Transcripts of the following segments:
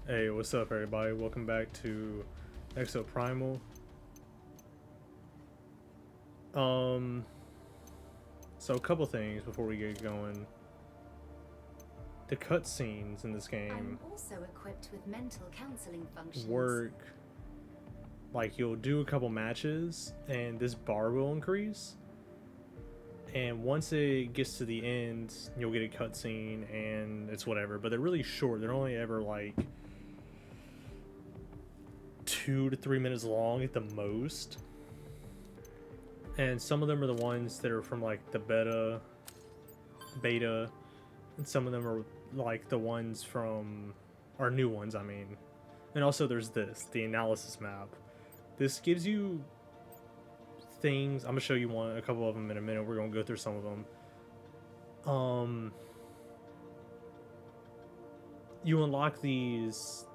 Hey, what's up, everybody? Welcome back to Exoprimal. Um, so a couple things before we get going. The cutscenes in this game I'm also equipped with mental counseling functions. work like you'll do a couple matches and this bar will increase. And once it gets to the end, you'll get a cutscene and it's whatever. But they're really short. They're only ever like 2 to 3 minutes long at the most. And some of them are the ones that are from like the beta, and some of them are like the ones from our new ones, I mean. And also there's the analysis map. This gives you things. I'm gonna show you a couple of them in a minute. We're gonna go through some of them. You unlock these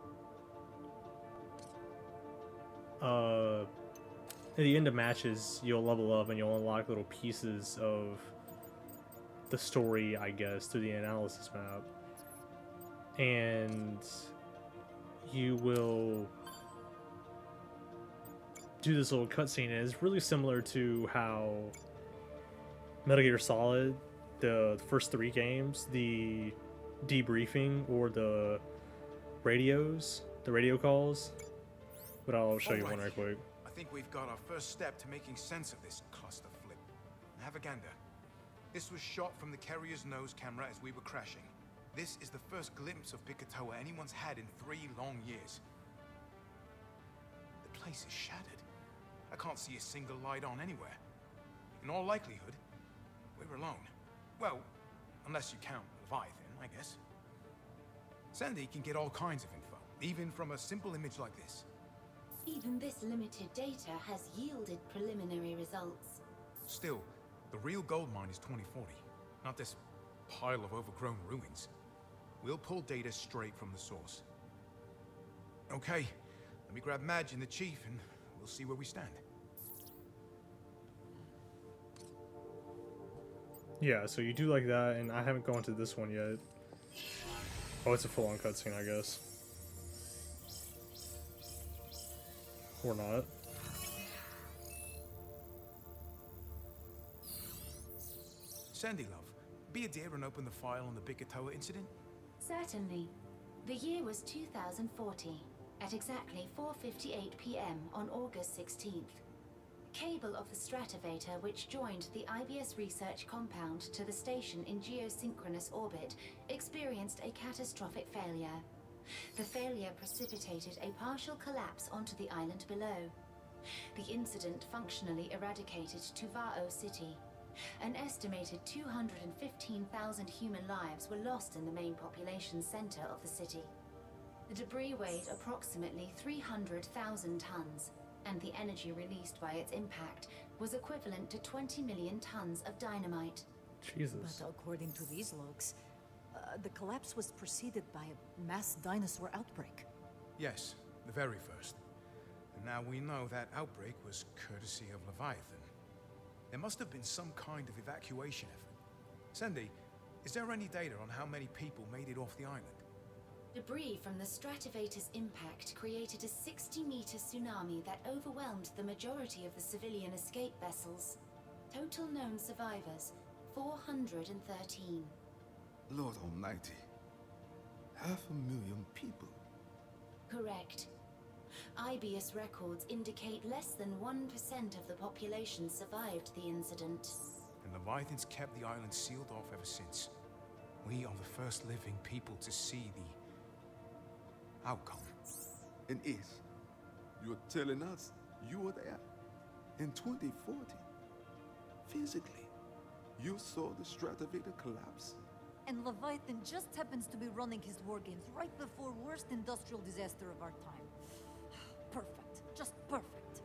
at the end of matches. You'll level up and you'll unlock little pieces of the story, I guess, through the analysis map. And you will do this little cutscene, and it's really similar to how Metal Gear Solid, the first 3 games, the debriefing or the radio calls. But I'll show you one right quick. I think we've got our first step to making sense of this cluster flip. Naviganda. This was shot from the carrier's nose camera as we were crashing. This is the first glimpse of Bikatoa anyone's had in 3 long years. The place is shattered. I can't see a single light on anywhere. In all likelihood, we're alone. Well, unless you count Leviathan, I guess. Sandy can get all kinds of info, even from a simple image like this. Even this limited data has yielded preliminary results. Still, the real gold mine is 2040, not this pile of overgrown ruins. We'll pull data straight from the source. Okay, let me grab Madge and the Chief and we'll see where we stand. Yeah, so you do like that, and I haven't gone to this one yet. Oh, it's a full-on cutscene, I guess. Or not. Sandy, love, be a dear and open the file on the Bikatoa incident. Certainly. The year was 2040, at exactly 4:58 p.m. on August 16th. Cable of the Stratovator, which joined the IBS research compound to the station in geosynchronous orbit, experienced a catastrophic failure. The failure precipitated a partial collapse onto the island below. The incident functionally eradicated Tuvao City. An estimated 215,000 human lives were lost in the main population center of the city. The debris weighed approximately 300,000 tons, and the energy released by its impact was equivalent to 20 million tons of dynamite. Jesus. But according to these logs, the collapse was preceded by a mass dinosaur outbreak. Yes, the very first. And now we know that outbreak was courtesy of Leviathan. There must have been some kind of evacuation effort. Sandy, is there any data on how many people made it off the island? Debris from the Stratovator's impact created a 60-meter tsunami that overwhelmed the majority of the civilian escape vessels. Total known survivors, 413. Lord Almighty. 500,000 people. Correct. IBS records indicate less than 1% of the population survived the incident. And Leviathan's kept the island sealed off ever since. We are the first living people to see the outcome. And is, you're telling us you were there in 2040? Physically, you saw the Stratovator collapse? And Leviathan just happens to be running his war games right before worst industrial disaster of our time. Perfect. Just perfect.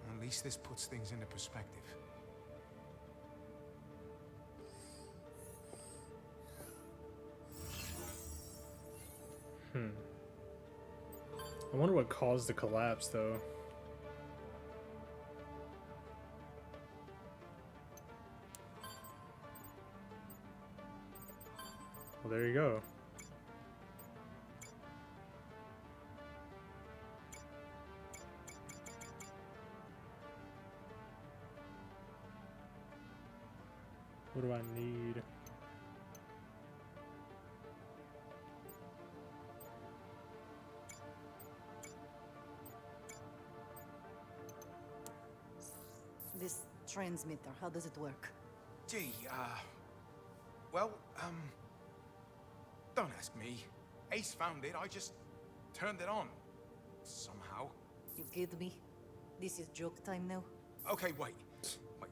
At least this puts things into perspective. I wonder what caused the collapse, though. Well, there you go. What do I need? This transmitter, how does it work? Gee, well, don't ask me. Ace found it, I just turned it on. Somehow. You kid me? This is joke time now? Okay, wait,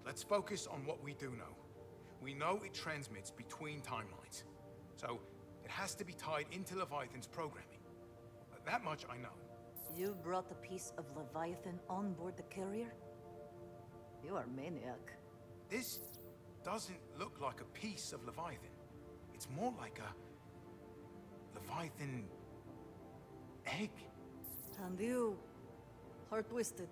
let's focus on what we do know. We know it transmits between timelines. So, it has to be tied into Leviathan's programming. That much I know. You brought a piece of Leviathan on board the carrier? You are maniac. This doesn't look like a piece of Leviathan. It's more like a Leviathan egg. And you are twisted.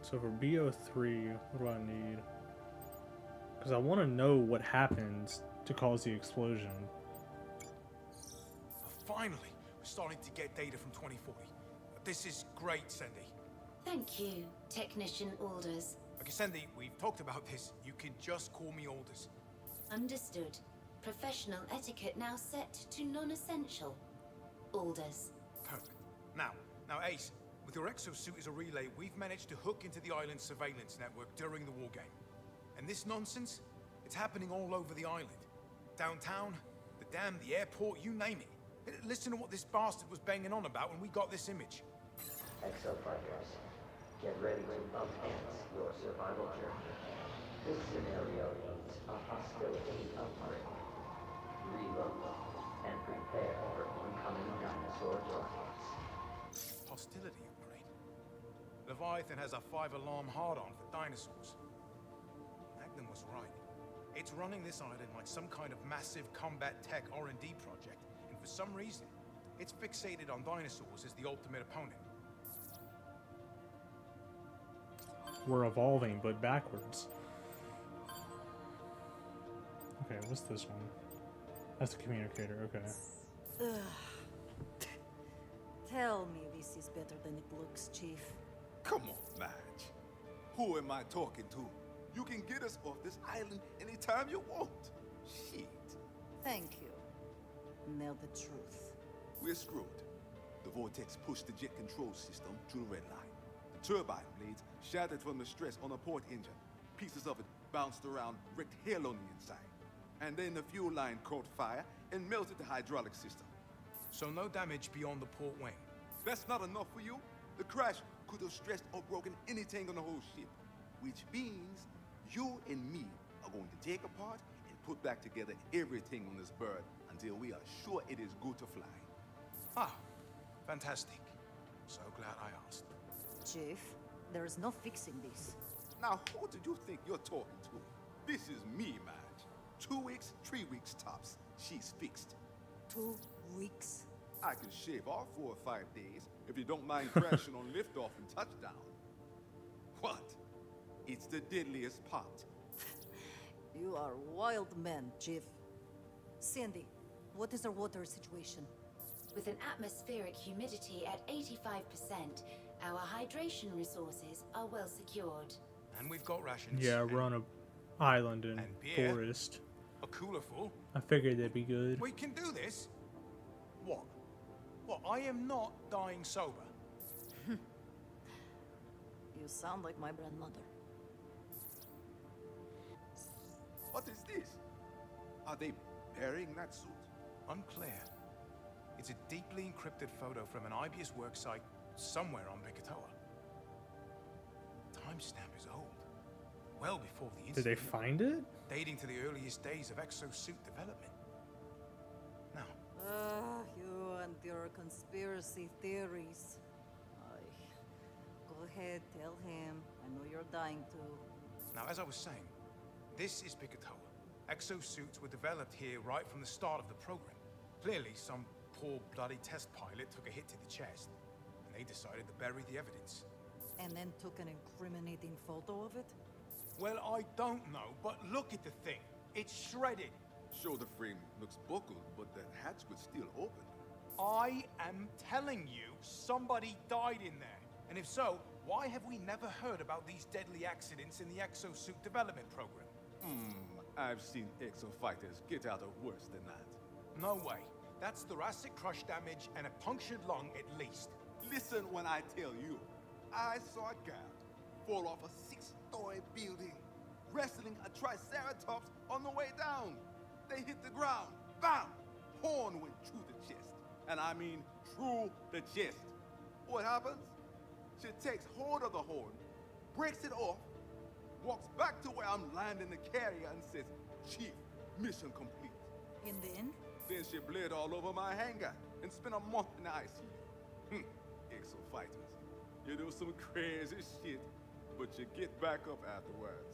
So for BO3, what do I need? Because I want to know what happens to cause the explosion. Finally, we're starting to get data from 2040. This is great, Sandy. Thank you, Technician Alders. Okay, Sandy, we've talked about this. You can just call me Alders. Understood. Professional etiquette now set to non-essential. Alders. Perfect. Now, Ace, with your exosuit as a relay, we've managed to hook into the island's surveillance network during the war game. And this nonsense, it's happening all over the island. Downtown, the dam, the airport, you name it. Listen to what this bastard was banging on about when we got this image. Exofighters, get ready to enhance your survival journey. This scenario needs a hostility upgrade. Reload and prepare for incoming dinosaur rockets. Hostility upgrade? Leviathan has a 5-alarm hard-on for dinosaurs. Magnum was right. It's running this island like some kind of massive combat tech R&D project. For some reason, it's fixated on dinosaurs as the ultimate opponent. We're evolving, but backwards. Okay, what's this one? That's the communicator, okay. Tell me this is better than it looks, Chief. Come on, Madge. Who am I talking to? You can get us off this island anytime you want. Shit. Thank you. Now the truth. We're screwed. The vortex pushed the jet control system through the red line. The turbine blades shattered from the stress on the port engine. Pieces of it bounced around, wrecked hell on the inside. And then the fuel line caught fire and melted the hydraulic system. So no damage beyond the port wing. That's not enough for you? The crash could have stressed or broken anything on the whole ship. Which means you and me are going to take apart and put back together everything on this bird until we are sure it is good to fly. Ah, fantastic. So glad I asked. Chief, there is no fixing this. Now, who do you think you're talking to? This is me, Madge. 2 weeks, 3 weeks tops. She's fixed. 2 weeks? I can shave off 4 or 5 days if you don't mind crashing on liftoff and touchdown. What? It's the deadliest part. You are wild man, Chief. Sandy, what is our water situation? With an atmospheric humidity at 85%, our hydration resources are well secured. And we've got rations. Yeah, we're on a island in and beer. forest. A cooler full. I figured they'd be good. We can do this. What? What? I am not dying sober. You sound like my grandmother. What is this? Are they burying that suit? Unclear. It's a deeply encrypted photo from an IBS worksite somewhere on Bikatoa. Timestamp is old. Well before the Did they incident. find it? Dating to the earliest days of exosuit development. Now, You and your conspiracy theories. Go ahead, tell him. I know you're dying to. as I was saying, this is Bikatoa. Exosuits were developed here right from the start of the program. Clearly, some poor bloody test pilot took a hit to the chest, and they decided to bury the evidence. And then took an incriminating photo of it? Well, I don't know, but look at the thing. It's shredded. Sure, the frame looks buckled, but the hatch was still open. I am telling you, somebody died in there. And if so, why have we never heard about these deadly accidents in the exosuit development program? I've seen exo-fighters get out of worse than that. No way. That's thoracic crush damage and a punctured lung at least. Listen when I tell you. I saw a guard fall off a 6-story building, wrestling a triceratops on the way down. They hit the ground. Bam! Horn went through the chest. And I mean through the chest. What happens? She takes hold of the horn, breaks it off, walks back to where I'm landing the carrier and says, "Chief, mission complete." And then? Then she bled all over my hangar and spent a month in the ICU. Exo fighters. You do some crazy shit, but you get back up afterwards.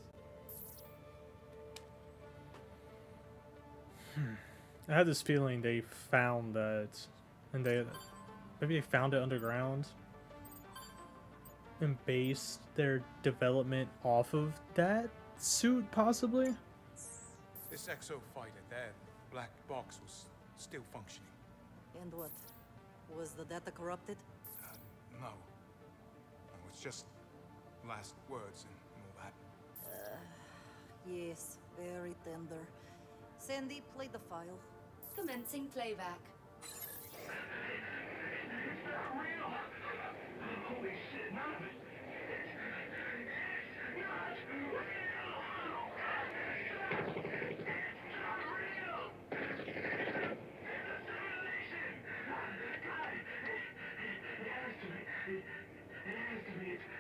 I had this feeling they found that, and maybe they found it underground and based their development off of that suit, possibly. This exo fighter, their black box was still functioning. And what? Was the data corrupted? No. No, it's just last words and all that. Yes, very tender. Sandy, play the file. Commencing playback.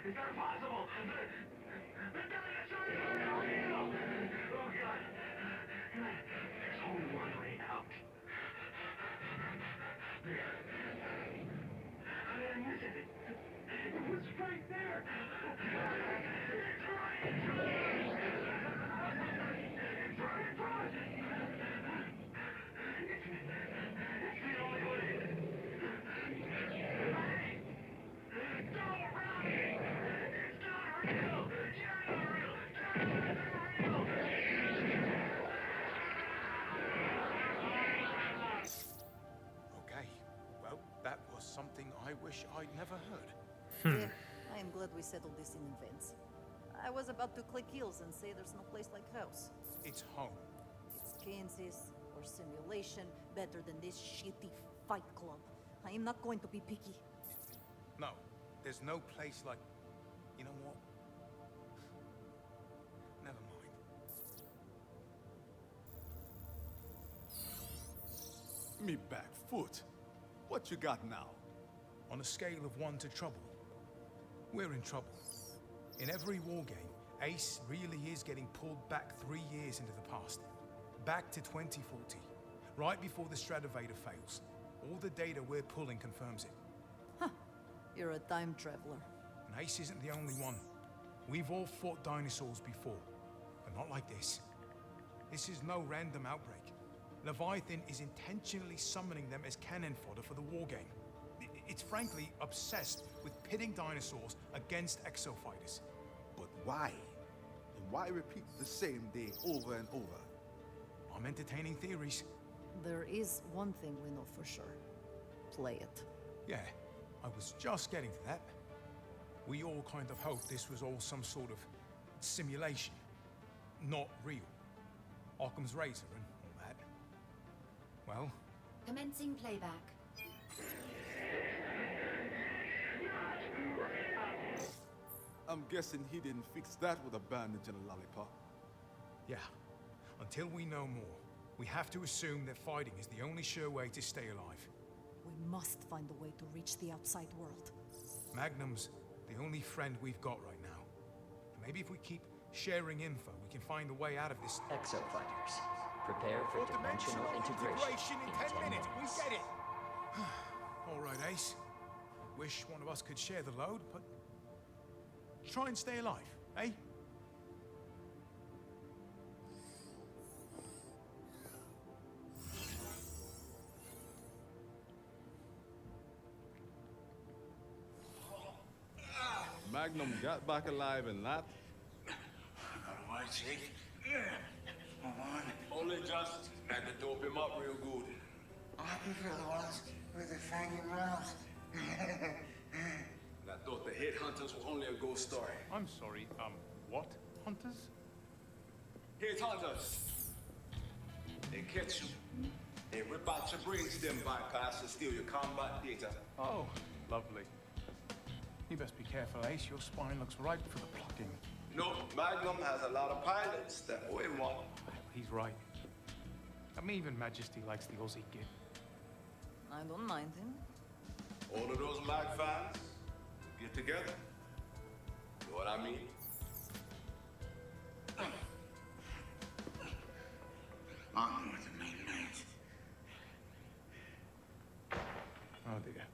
It's not possible. The dinosaurs are not real. Oh God. There's only one way out. And listen, it was right there. It's right in front. It's right in front. It's the only way. Hey! Don't run! It's not real! You're not real! You're not real! Okay. Well, that was something I wish I'd never heard. Yeah, I am glad we settled this in advance. I was about to click heels and say there's no place like house. It's home. It's Kansas or simulation better than this shitty fight club. I am not going to be picky. No, there's no place like... You know what? Never mind. Me back foot. What you got now? On a scale of 1 to trouble, we're in trouble. In every war game, Ace really is getting pulled back 3 years into the past. Back to 2040, right before the Stratovator fails. All the data we're pulling confirms it. You're a time traveler. And Ace isn't the only one. We've all fought dinosaurs before, but not like this. This is no random outbreak. Leviathan is intentionally summoning them as cannon fodder for the war game. It's frankly obsessed with pitting dinosaurs against exofighters. But why? And why repeat the same day over and over? I'm entertaining theories. There is one thing we know for sure. Play it. Yeah, I was just getting to that. We all kind of hoped this was all some sort of simulation, not real. Occam's razor and all that. Well, Commencing playback. I'm guessing he didn't fix that with a bandage and a lollipop. yeah. Until we know more, we have to assume that fighting is the only sure way to stay alive. We must find a way to reach the outside world. Magnum's the only friend we've got right now. And maybe if we keep sharing info, we can find a way out of this. Exofighters, prepare for dimensional integration in 10 minutes. We get it! All right, Ace. Wish one of us could share the load, but try and stay alive, eh? Magnum got back alive and that. Why, Jake? Come on. Only just had to dope him up real good. I prefer the ones with the fanging mouths. That thought the headhunters were only a ghost story. I'm sorry, what? Hunters? Headhunters. They catch you. They rip out your brainstem bypass and steal your combat data. Oh, lovely. You best be careful, Ace. Your spine looks ripe for the plucking. No, Magnum has a lot of pilots that owe him one. He's right. I mean, even Majesty likes the Aussie git. I don't mind him. All of those Mag fans get together. Know what I mean? On with the main night. Oh dear.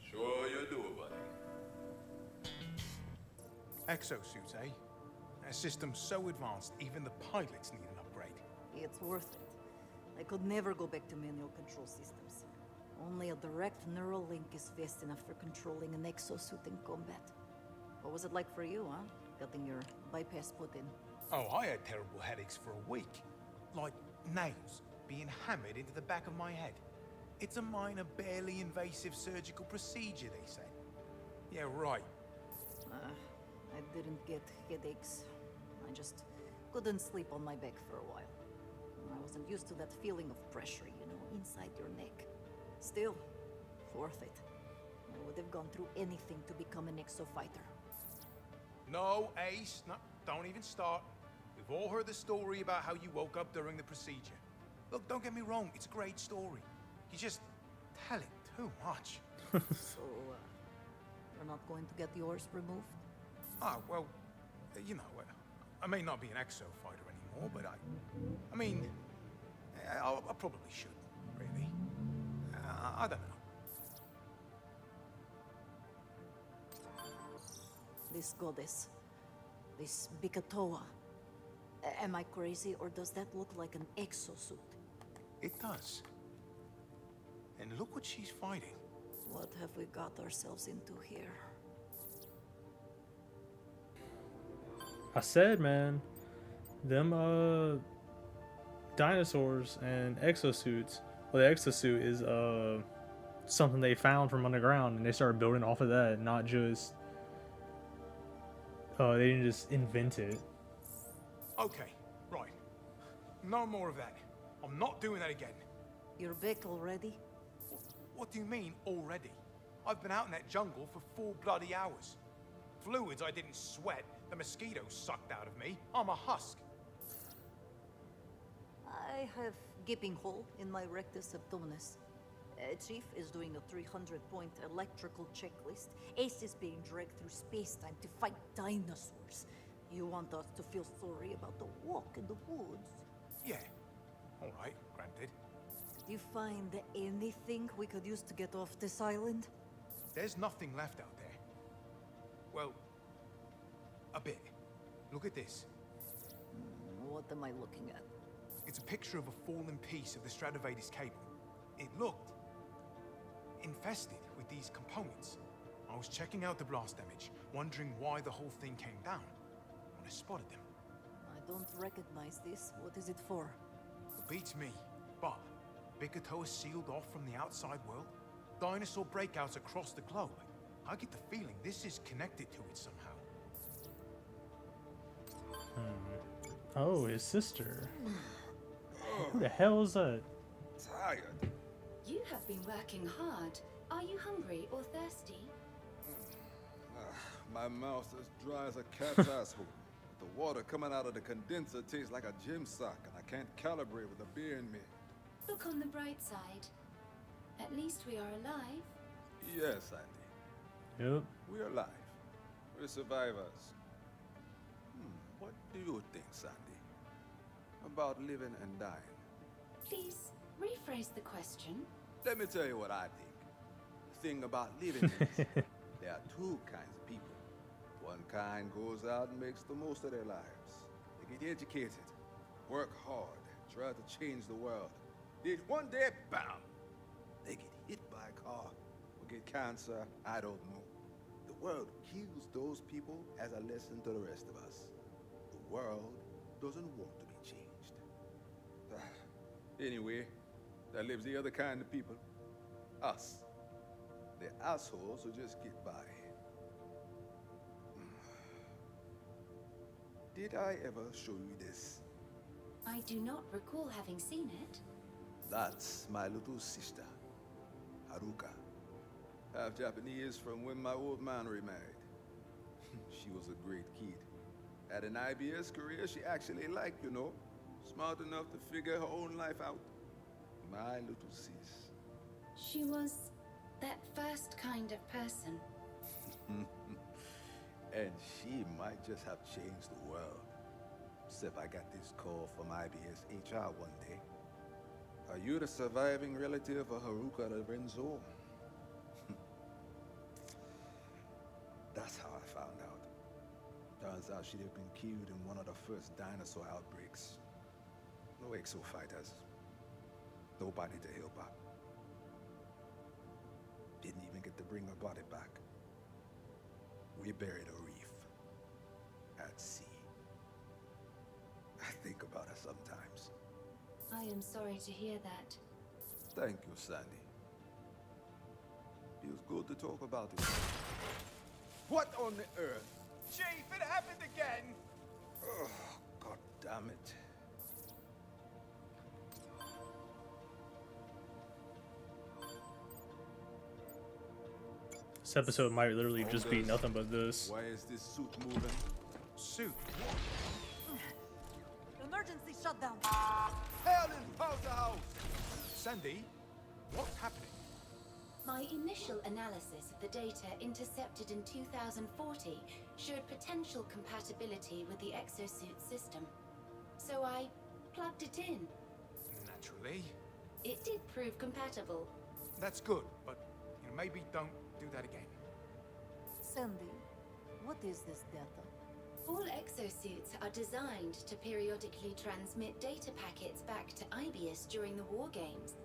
Sure you do, buddy. Exosuits, eh? A system so advanced, even the pilots need an upgrade. It's worth it. I could never go back to manual control systems. Only a direct neural link is fast enough for controlling an exosuit in combat. What was it like for you, huh? Getting your bypass put in. Oh, I had terrible headaches for a week. Like nails being hammered into the back of my head. It's a minor, barely invasive surgical procedure, they say. Yeah, right. I didn't get headaches. I just couldn't sleep on my back for a while. I wasn't used to that feeling of pressure, you know, inside your neck. Still, worth it. I would have gone through anything to become an exo fighter. No, Ace, no, don't even start. We've all heard the story about how you woke up during the procedure. Look, don't get me wrong, it's a great story. You just tell it too much. So, you're not going to get yours removed? Ah, well, you know, I may not be an exo fighter anymore, but I mean, I probably should, really. I don't know. This goddess, this Bikatoa. Am I crazy, or does that look like an exosuit? It does. And look what she's fighting. What have we got ourselves into here? I said, man, them dinosaurs and exosuits. Well, the exosuit is something they found from underground, and they started building off of that, not just they didn't just invent it. Okay, right. No more of that. I'm not doing that again. You're back already? What do you mean, already? I've been out in that jungle for 4 bloody hours. Fluids I didn't sweat, the mosquitoes sucked out of me. I'm a husk. I have gaping hole in my rectus abdominis. Chief is doing a 300-point electrical checklist. Ace is being dragged through space-time to fight dinosaurs. You want us to feel sorry about the walk in the woods? Yeah. All right, granted. Do you find anything we could use to get off this island? There's nothing left out there. Well, a bit. Look at this. What am I looking at? It's a picture of a fallen piece of the Stratovator's cable. It looked infested with these components. I was checking out the blast damage, wondering why the whole thing came down, when I spotted them. I don't recognize this. What is it for? It beats me, but Bikatoa is sealed off from the outside world. Dinosaur breakouts across the globe. I get the feeling this is connected to it somehow. Oh, his sister. Who the hell is that? Tired. You have been working hard. Are you hungry or thirsty? My mouth is dry as a cat's asshole. The water coming out of the condenser tastes like a gym sock, and I can't calibrate with a beer in me. Look on the bright side. At least we are alive. Yes, Andy. Yep. We're alive. We're survivors. What do you think, Sandy? About living and dying? Please, rephrase the question. Let me tell you what I think. The thing about living is, there are 2 kinds of people. One kind goes out and makes the most of their lives. They get educated, work hard, try to change the world. Then one day, bam! They get hit by a car or get cancer, I don't know. The world kills those people as a lesson to the rest of us. The world doesn't want to be changed. Anyway, there lives the other kind of people. Us. The assholes who just get by. Did I ever show you this? I do not recall having seen it. That's my little sister, Haruka. Half Japanese from when my old man remarried. She was a great kid. Had an IBS career she actually liked, you know. Smart enough to figure her own life out. My little sis. She was that first kind of person. And she might just have changed the world. Except I got this call from IBS HR one day. Are you the surviving relative of Haruka Lorenzo? That's how I found out. Turns out she'd have been killed in one of the first dinosaur outbreaks. No exo fighters. Nobody to help her. Didn't even get to bring her body back. We buried a reef. At sea. I think about her sometimes. I am sorry to hear that. Thank you, Sandy. Feels good to talk about it. What on the earth? Chief, it happened again! Oh, God damn it. This episode might literally just be nothing but this. Why is this suit moving? Suit? Emergency shutdown. Hell in Powderhouse! Sandy, what's happening? My initial analysis of the data intercepted in 2040 showed potential compatibility with the exosuit system. So I plugged it in. Naturally. It did prove compatible. That's good, but maybe don't do that again. Sandy, what is this data? All exosuits are designed to periodically transmit data packets back to IBIS during the war games.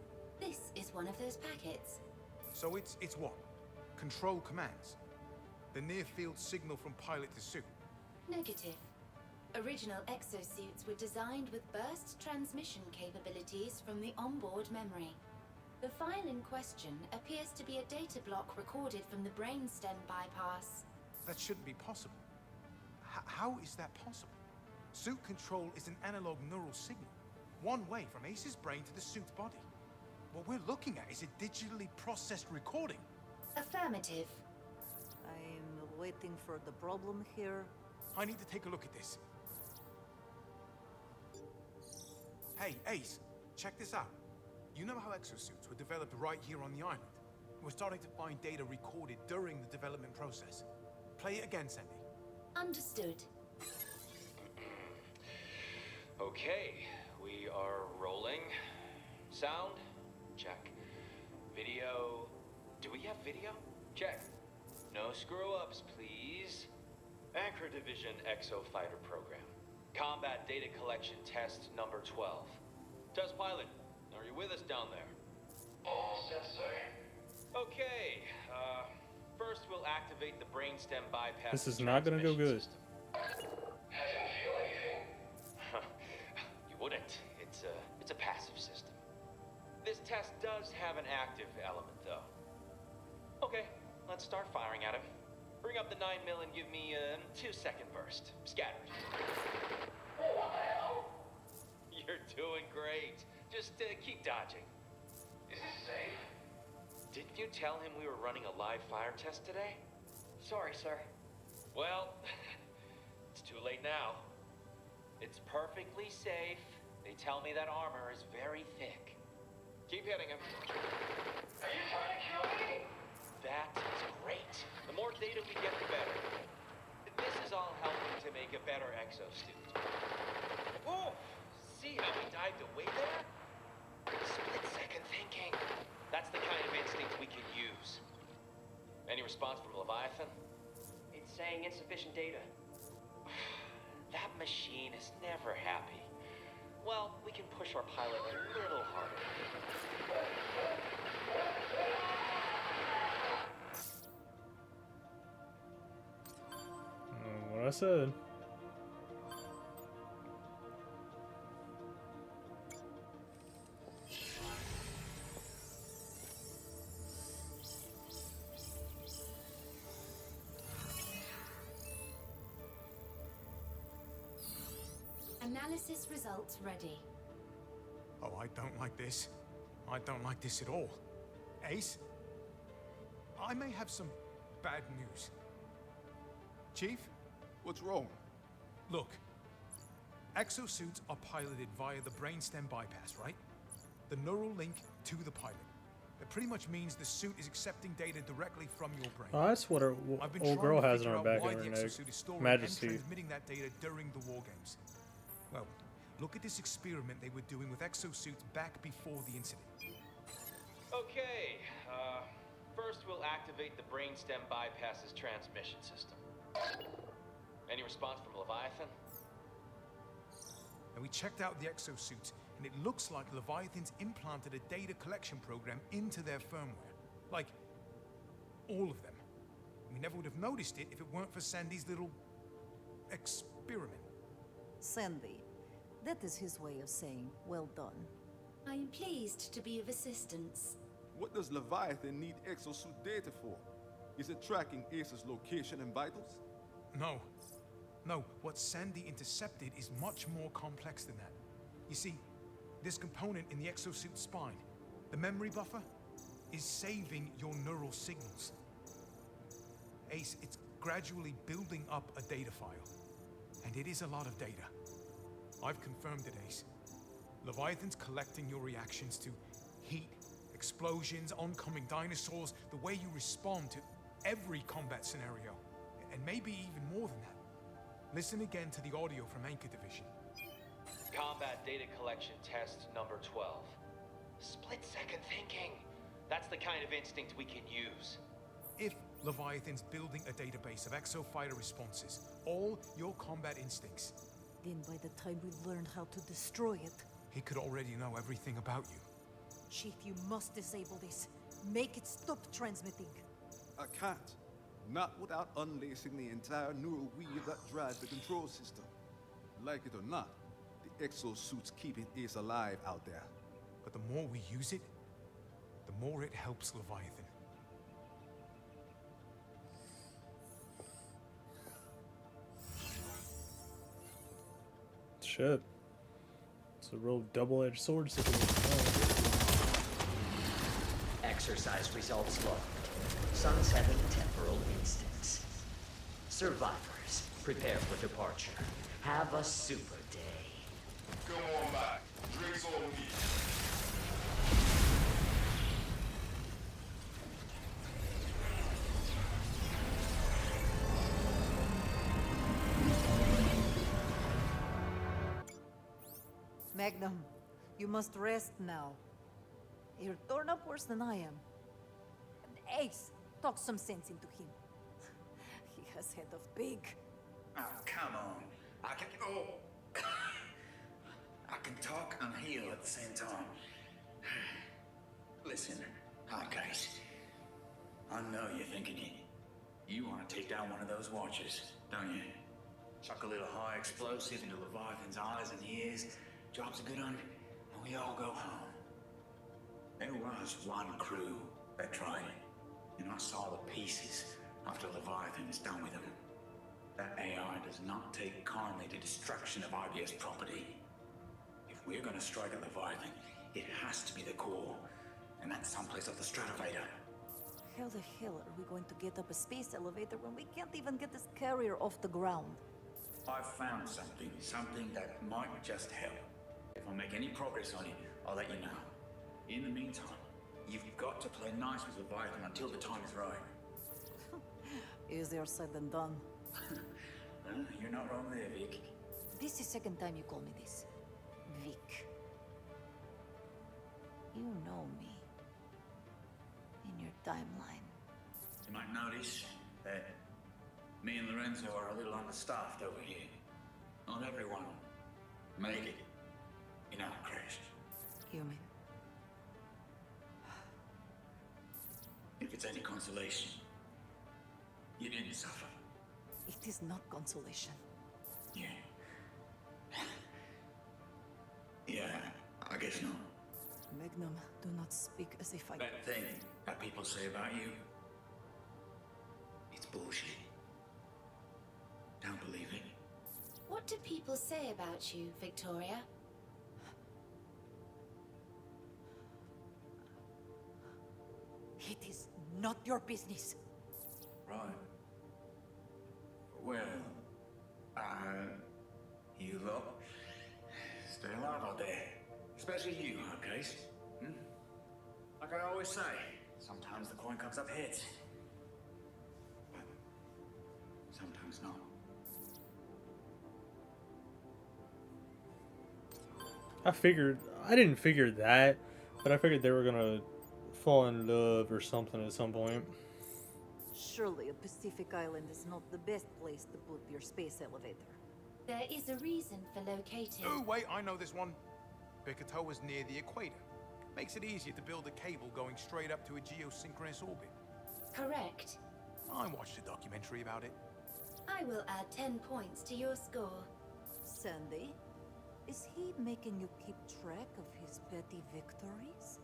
This is one of those packets. So it's what? Control commands? The near-field signal from pilot to suit? Negative. Original exosuits were designed with burst transmission capabilities from the onboard memory. The file in question appears to be a data block recorded from the brainstem bypass. That shouldn't be possible. How is that possible? Suit control is an analog neural signal. One way from Ace's brain to the suit's body. What we're looking at is a digitally processed recording. Affirmative. I'm waiting for the problem here. I need to take a look at this. Hey, Ace, check this out. You know how exosuits were developed right here on the island? We're starting to find data recorded during the development process. Play it again, Sandy. Understood. Okay, we are rolling. Sound? Check. Video. Do we have video? Check. No screw-ups, please. Anchor Division Exo Fighter Program. Combat Data Collection Test number 12. Test pilot, are you with us down there? All set, sir. Okay, first we'll activate the brainstem bypass. This is not gonna go good. System. I didn't feel anything. You wouldn't. It's a passive system. This test does have an active element, though. Okay, let's start firing at him. Bring up the 9mm and give me a 2-second burst. Scattered. What the hell? You're doing great. Just keep dodging. Is this safe? Didn't you tell him we were running a live fire test today? Sorry, sir. Well, it's too late now. It's perfectly safe. They tell me that armor is very thick. Keep hitting him. Are you trying to kill me? That is great. The more data we get, the better. This is all helping to make a better exosuit. Oh, see how he dived away there? Split-second thinking. That's the kind of instinct we can use. Any response from Leviathan? It's saying insufficient data. That machine is never happy. Well, we can push our pilot a little harder. What I said. Analysis results ready. Oh, I don't like this. I don't like this at all. Ace, I may have some bad news. Chief? What's wrong? Look, exosuits are piloted via the brainstem bypass, right? The neural link to the pilot. It pretty much means the suit is accepting data directly from your brain. Oh, that's what our I've been old trying girl to has in figure her out back why of her the neck. exosuit is storing Majesty. and transmitting that data during the war games. Well, look at this experiment they were doing with exosuits back before the incident. Okay, first we'll activate the brainstem bypasses transmission system. Any response from Leviathan? And we checked out the exosuits, and it looks like Leviathan's implanted a data collection program into their firmware. Like, all of them. We never would have noticed it if it weren't for Sandy's little experiment. Sandy. That is his way of saying, well done. I am pleased to be of assistance. What does Leviathan need exosuit data for? Is it tracking Ace's location and vitals? No. No, what Sandy intercepted is much more complex than that. You see, this component in the exosuit spine, the memory buffer, is saving your neural signals. Ace, it's gradually building up a data file. And it is a lot of data. I've confirmed it, Ace. Leviathan's collecting your reactions to heat, explosions, oncoming dinosaurs, the way you respond to every combat scenario, and maybe even more than that. Listen again to the audio from Anchor Division. Combat data collection test number 12. Split-second thinking. That's the kind of instinct we can use. If Leviathan's building a database of exofighter responses, all your combat instincts, Then by the time we learn how to destroy it, he could already know everything about you. Chief, you must disable this. Make it stop transmitting. I can't. Not without unlacing the entire neural weave that drives the control system. Like it or not, the exosuit's keeping Ace alive out there. But the more we use it, the more it helps Leviathan. Shit. It's a real double-edged sword situation. Exercise results logged. Sunsetting temporal instance. Survivors, prepare for departure. Have a super day. Come on back. Drinks on me. Magnum, you must rest now. You're torn up worse than I am. Ace, talk some sense into him. He has head of big. Oh, come on. I can... Oh! I can talk and heal at the same time. Listen, hi guys. I know you're thinking you want to take down one of those watchers, don't you? Chuck a little high explosive into Leviathan's eyes and ears, drops a good one, and we all go home. There was one crew that tried it, and I saw the pieces after Leviathan is done with them. That AI does not take kindly to destruction of IBS property. If we're gonna strike at Leviathan, it has to be the core, and that's someplace off the Stratovator. How the hell are we going to get up a space elevator when we can't even get this carrier off the ground? I've found something that might just help. If I make any progress on it, I'll let you know. In the meantime, you've got to play nice with Leviathan until the time is right. Easier said than done. You're not wrong there, Vic. This is second time you call me this. Vic. You know me. In your timeline. You might notice that me and Lorenzo are a little understaffed over here. Not everyone made it in our crash. You mean? If it's any consolation, you didn't suffer. It is not consolation. Yeah. Yeah, I guess not. Magnum, do not speak as if I... That thing that people say about you, it's bullshit. Don't believe it. What do people say about you, Victoria? It is not your business. Right. Well, you lot, stay alive out there. Especially you, Case. Like I always say, sometimes the coin comes up heads. But sometimes not. I didn't figure that, but I figured they were gonna fall in love or something at some point. Surely a Pacific island is not the best place to put your space elevator. There is a reason for locating. Oh, wait, I know this one. Bickertoe was near the equator. Makes it easier to build a cable going straight up to a geosynchronous orbit. Correct. I watched a documentary about it. I will add 10 points to your score. Sandy, is he making you keep track of his petty victories?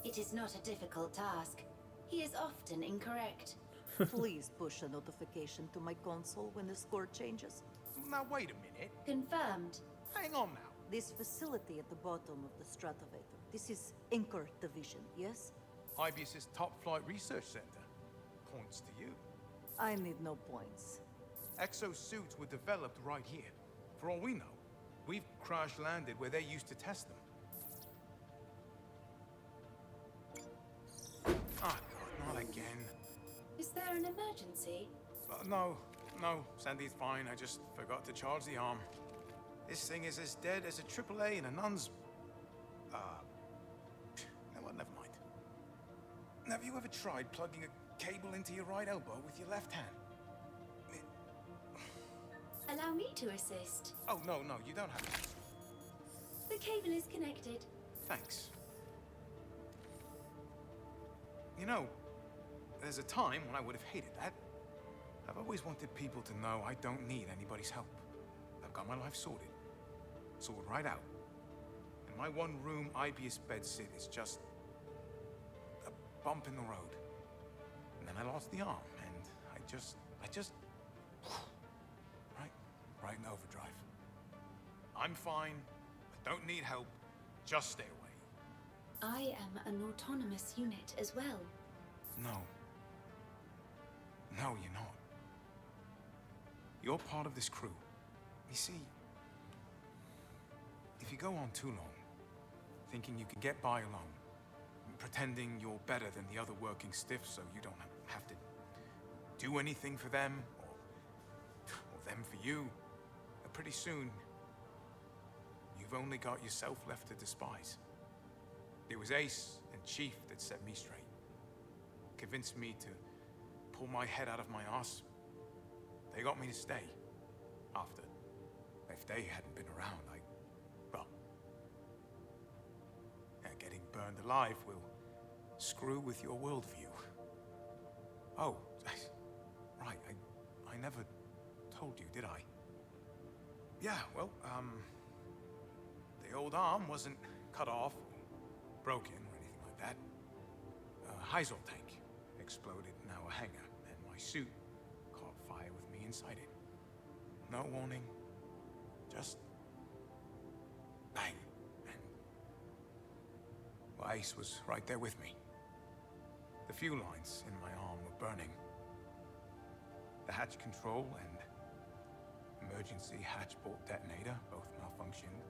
It is not a difficult task. He is often incorrect. Please push a notification to my console when the score changes. Now, wait a minute. Confirmed. Hang on now. This facility at the bottom of the stratovator, this is Anchor Division, yes? IBS's top flight research center. Points to you. I need no points. Exosuits were developed right here. For all we know, we've crash-landed where they used to test them. Ah, God, not again. Is there an emergency? No, Sandy's fine. I just forgot to charge the arm. This thing is as dead as a AAA in a nun's... No, what, never mind. Have you ever tried plugging a cable into your right elbow with your left hand? Allow me to assist. Oh, no, you don't have to. The cable is connected. Thanks. You know, there's a time when I would have hated that. I've always wanted people to know I don't need anybody's help. I've got my life sorted. Sorted right out. And my one-room IBS bedsit is just a bump in the road. And then I lost the arm, and I just... Right in overdrive. I'm fine. I don't need help. Just stay away. I am an autonomous unit as well. No. No, you're not. You're part of this crew. You see, if you go on too long, thinking you can get by alone, pretending you're better than the other working stiffs so you don't have to do anything for them, or them for you, pretty soon, you've only got yourself left to despise. It was Ace and Chief that set me straight. Convinced me to pull my head out of my arse. They got me to stay. After. If they hadn't been around, well... getting burned alive will screw with your worldview. Oh, right, I never told you, did I? Yeah, well, the old arm wasn't cut off, or broken, or anything like that. A Heisel tank exploded in our hangar, and my suit caught fire with me inside it. No warning, just bang, and well, Ace was right there with me. The fuel lines in my arm were burning. The hatch control and emergency hatchbolt detonator both malfunctioned.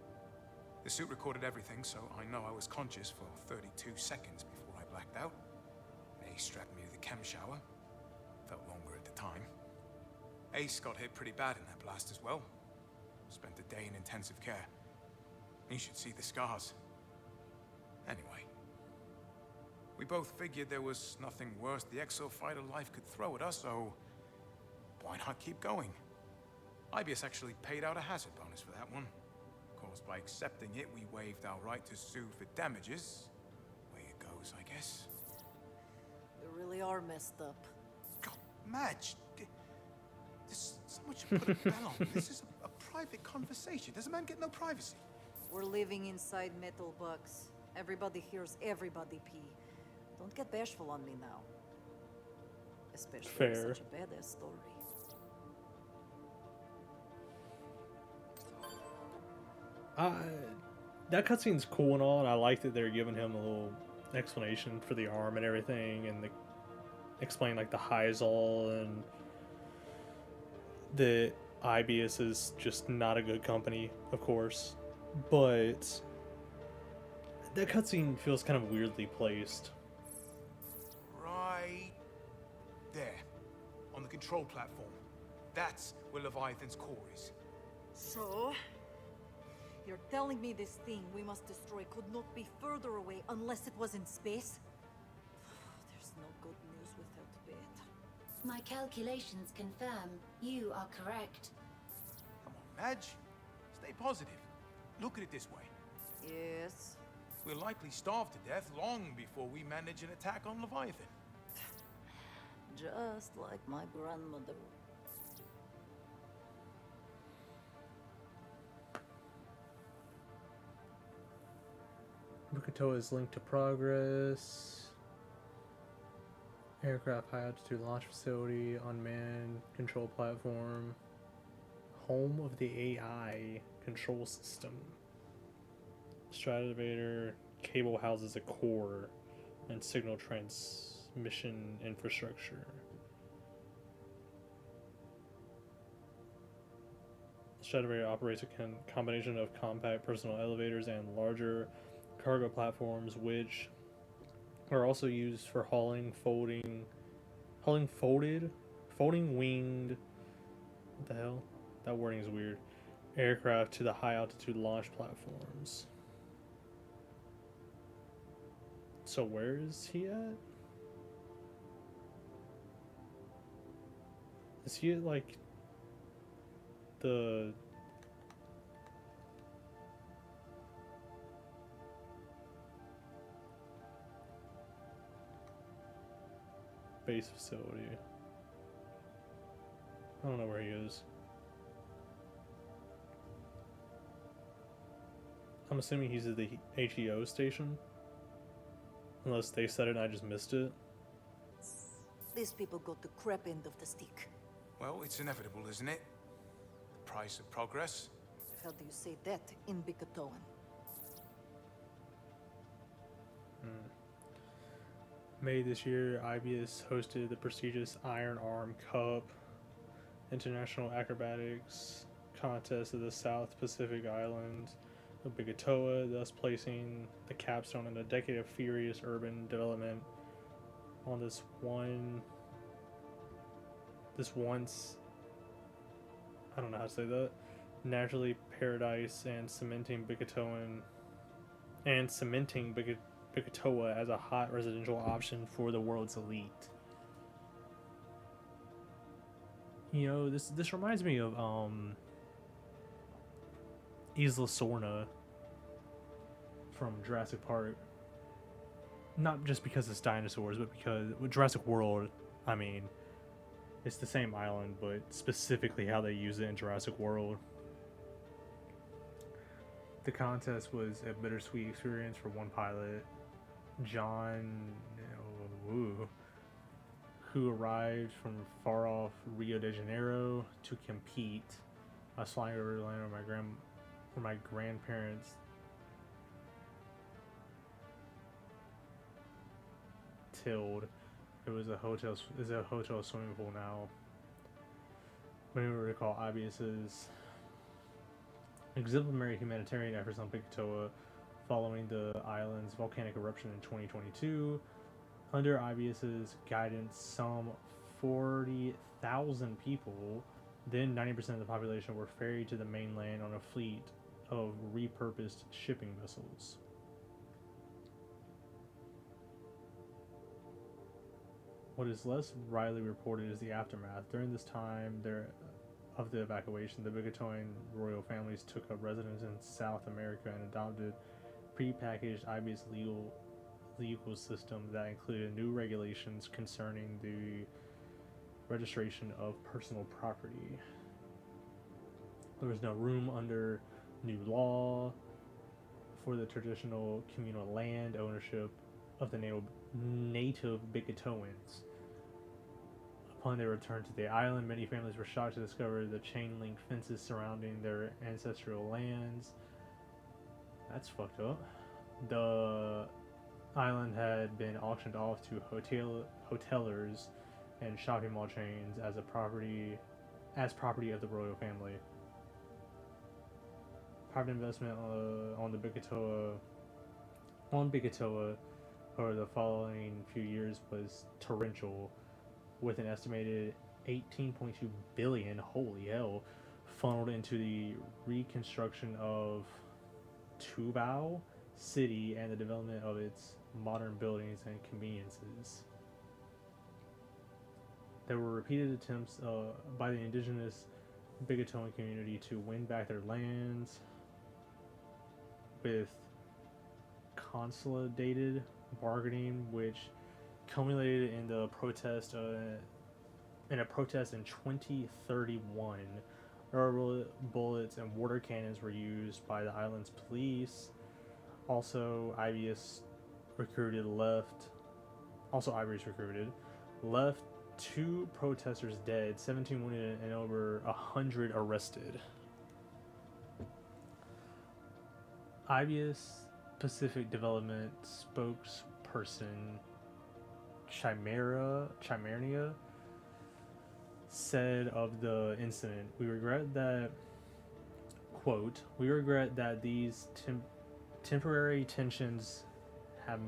The suit recorded everything, so I know I was conscious for 32 seconds before I blacked out. Ace strapped me to the chem shower. Felt longer at the time. Ace got hit pretty bad in that blast as well. Spent a day in intensive care. You should see the scars. Anyway, we both figured there was nothing worse the exo-fighter life could throw at us, so why not keep going? IBS actually paid out a hazard bonus for that one. Of course, by accepting it, we waived our right to sue for damages. Way it goes, I guess. You really are messed up. God, Madge! There's so much to put a bell on. This is a private conversation. Does a man get no privacy? We're living inside metal box. Everybody hears everybody pee. Don't get bashful on me now. Especially with Fair. such a badass story. I that cutscene's cool and all, and I like that they're giving him a little explanation for the arm and everything, and explain like the Hyzal and the Ibius is just not a good company, of course, but that cutscene feels kind of weirdly placed. Right there, on the control platform. That's where Leviathan's core is. So, you're telling me this thing we must destroy could not be further away unless it was in space? There's no good news without bad. My calculations confirm you are correct. Come on, Madge. Stay positive. Look at it this way. Yes. We'll likely starve to death long before we manage an attack on Leviathan. Just like my grandmother. Bukatoa is linked to progress. Aircraft high altitude launch facility, unmanned control platform. Home of the AI control system. Stratovator cable houses a core and signal transmission infrastructure. Stratovator operates a combination of compact personal elevators and larger cargo platforms, which are also used for hauling winged. What the hell? That wording is weird. Aircraft to the high altitude launch platforms. So where is he at? Is he at like the base facility? I don't know where he is. I'm assuming he's at the HEO station. Unless they said it and I just missed it. These people got the crap end of the stick. Well, it's inevitable, isn't it? The price of progress. How do you say that in Bikatoan? May this year, IBS hosted the prestigious Iron Arm Cup International Acrobatics contest of the South Pacific Island of Bikatoa, thus placing the capstone in a decade of furious urban development on this once, I don't know how to say that, naturally paradise, and cementing Bikatoa as a hot residential option for the world's elite. You know, this reminds me of Isla Sorna from Jurassic Park. Not just because it's dinosaurs, but because with Jurassic World, I mean, it's the same island, but specifically how they use it in Jurassic World. The contest was a bittersweet experience for one pilot, John, who arrived from far off Rio de Janeiro to compete. I was flying over to Orlando where my grandparents tilled. It was a hotel. Is a hotel swimming pool now. When we recall Ibius's exemplary humanitarian efforts on Bikatoa following the island's volcanic eruption in 2022. Under Ibius's guidance, some 40,000 people, then 90% of the population, were ferried to the mainland on a fleet of repurposed shipping vessels. What is less widely reported is the aftermath. During this time of the evacuation, the Bikatoan royal families took up residence in South America and adopted prepackaged Ibius legal system that included new regulations concerning the registration of personal property. There was no room under new law for the traditional communal land ownership of the native Bikatoans. Upon their return to the island, many families were shocked to discover the chain-link fences surrounding their ancestral lands. That's fucked up. The island had been auctioned off to hotelers and shopping mall chains as property of the royal family. Private investment on Bikatoa over the following few years was torrential, with an estimated 18.2 billion, holy hell, funneled into the reconstruction of Tubao City and the development of its modern buildings and conveniences. There were repeated attempts by the indigenous Bigatoan community to win back their lands with consolidated bargaining, which culminated in a protest in 2031. Rubber bullets and water cannons were used by the island's police. Also, Iberis recruited, left 2 protesters dead, 17 wounded, and over 100 arrested. Iberis Pacific Development spokesperson Chimernia said of the incident, "We regret that these temporary tensions have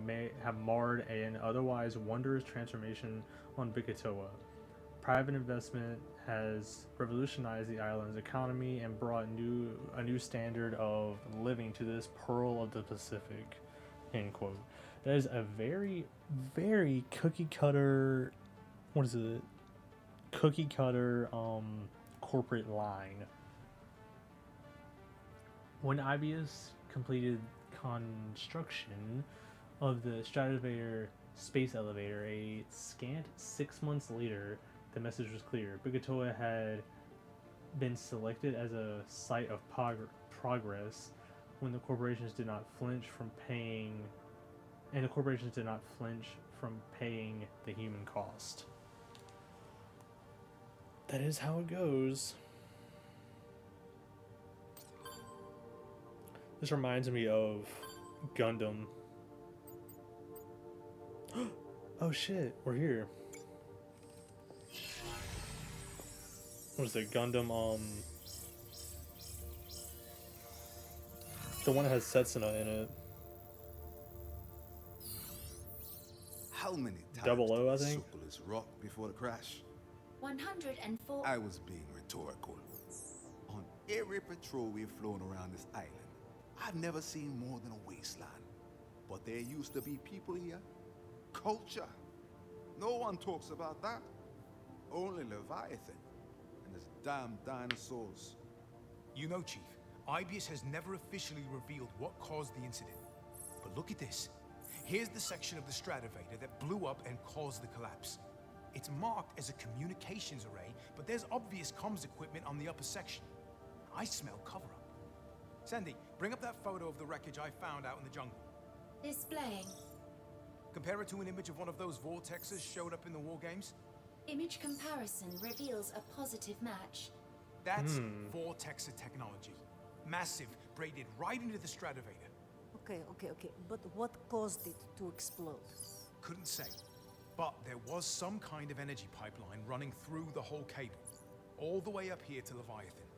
marred an otherwise wondrous transformation on Bikatoa. Private investment has revolutionized the island's economy and brought a new standard of living to this pearl of the Pacific." End quote. That is a very, very cookie cutter. What is it? Cookie cutter corporate line. When Iberis completed construction of the Stratovator space elevator, a scant 6 months later, the message was clear. Bikatoa had been selected as a site of progress when the corporations did not flinch from paying the human cost. That is how it goes. This reminds me of Gundam. Oh shit, we're here. What is it, Gundam, the one that has Setsuna in it. How many times Double O, did I we think. circle this rock before the crash? 104. I was being rhetorical. On every patrol we've flown around this island, I've never seen more than a wasteland. But there used to be people here. Culture. No one talks about that. Only Leviathan. And his damn dinosaurs. You know, Chief, Iberis has never officially revealed what caused the incident. But look at this. Here's the section of the Stratovator that blew up and caused the collapse. It's marked as a communications array, but there's obvious comms equipment on the upper section. I smell cover-up. Sandy, bring up that photo of the wreckage I found out in the jungle. Displaying. Compare it to an image of one of those vortexes showed up in the war games. Image comparison reveals a positive match. That's vortexer technology. Massive, braided right into the Stratovator. Okay. But what caused it to explode? Couldn't say. But there was some kind of energy pipeline running through the whole cable, all the way up here to Leviathan.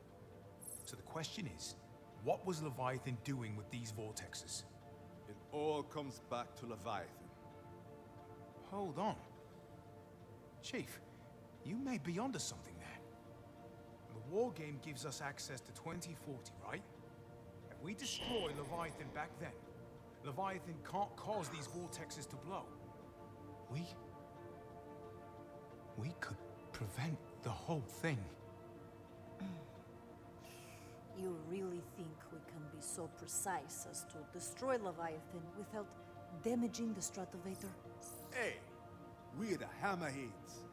So the question is, what was Leviathan doing with these vortexes? It all comes back to Leviathan. Hold on. Chief, you may be onto something there. The war game gives us access to 2040, right? If we destroy Leviathan back then, Leviathan can't cause these vortexes to blow. We could prevent the whole thing. You really think we can be so precise as to destroy Leviathan without damaging the Stratovator? Hey, we're the Hammerheads.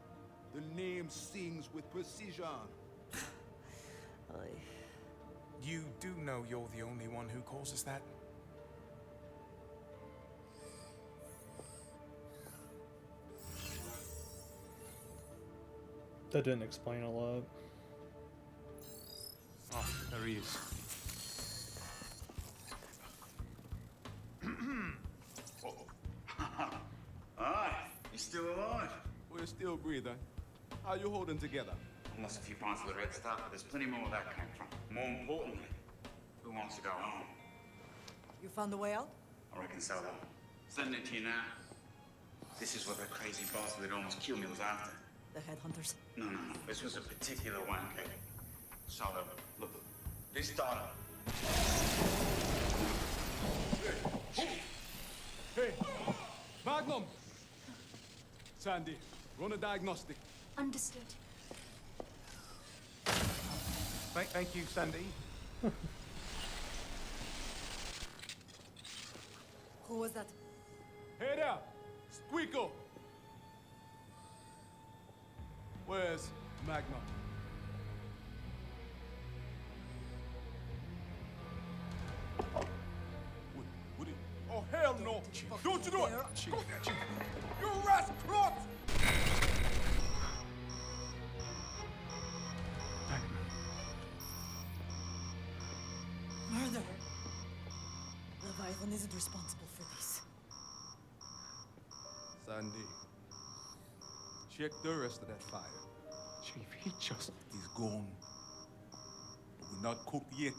The name sings with precision. You do know you're the only one who calls us that? That didn't explain a lot. Oh, there he is. You're still alive. We're still breathing. How you holding together? I lost a few pounds of the red stuff, but there's plenty more where that came from. More importantly, who wants to go home? You found a way out? I reckon so, though. Sending it to you now. This is what that crazy bastard that almost killed me was after. The headhunters. No. This was a particular one, okay? So, look, this data. Hey! Magnum! Sandy, run a diagnostic. Understood. Thank you, Sandy. Who was that? Hey there! Squeako! Where's Magnum? Would it? Oh, hell no! Don't you do it! Chief. You rascal! Murder! Leviathan isn't responsible for this. Sandy, check the rest of that fire. Chief, he just... He's gone. But we're not cooked yet.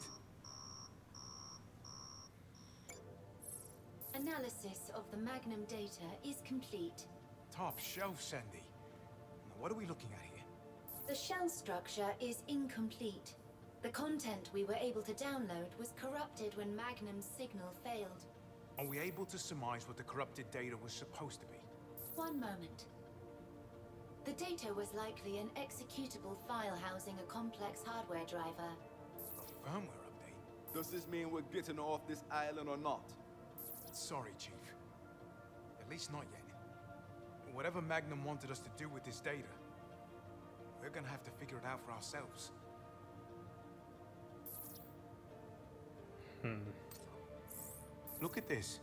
Analysis of the Magnum data is complete. Top shelf, Sandy. Now, what are we looking at here? The shell structure is incomplete. The content we were able to download was corrupted when Magnum's signal failed. Are we able to surmise what the corrupted data was supposed to be? One moment. The data was likely an executable file housing a complex hardware driver. A firmware update? Does this mean we're getting off this island or not? Sorry, Chief. At least not yet. Whatever Magnum wanted us to do with this data, we're gonna have to figure it out for ourselves. Look at this.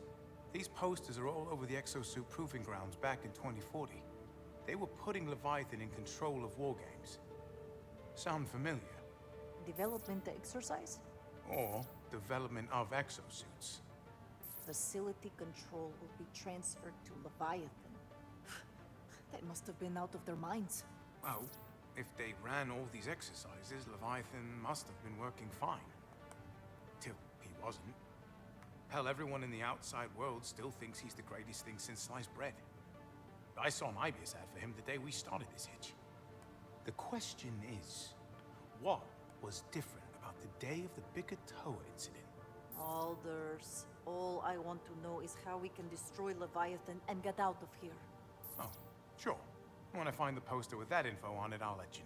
These posters are all over the exosuit proving grounds back in 2040. They were putting Leviathan in control of war games. Sound familiar? Development exercise? Or development of exosuits. Facility control will be transferred to Leviathan. They must have been out of their minds. Well, if they ran all these exercises, Leviathan must have been working fine. Till he wasn't. Hell, everyone in the outside world still thinks he's the greatest thing since sliced bread. I saw an IBS ad for him the day we started this hitch. The question is, what was different about the day of the Bigatoa incident? Alders, all I want to know is how we can destroy Leviathan and get out of here. Oh, sure. When I find the poster with that info on it, I'll let you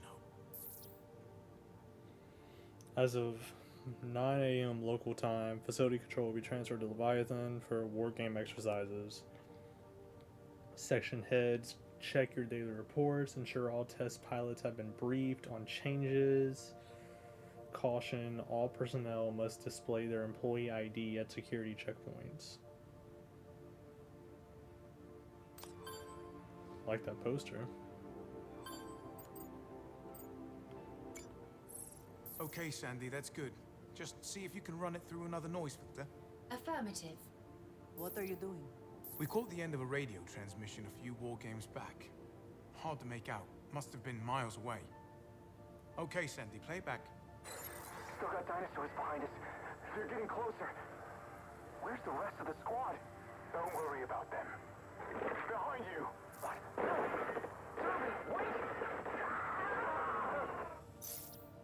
know. As of 9 a.m. local time, facility control will be transferred to Leviathan for war game exercises. Section heads, check your daily reports, ensure all test pilots have been briefed on changes. Caution, all personnel must display their employee ID at security checkpoints. I like that poster. Okay, Sandy, that's good. Just see if you can run it through another noise filter. Affirmative. What are you doing? We caught the end of a radio transmission a few war games back. Hard to make out. Must have been miles away. Okay, Sandy, play it back. Still got dinosaurs behind us. They're getting closer. Where's the rest of the squad? Don't worry about them. Behind you! What? Servant, wait!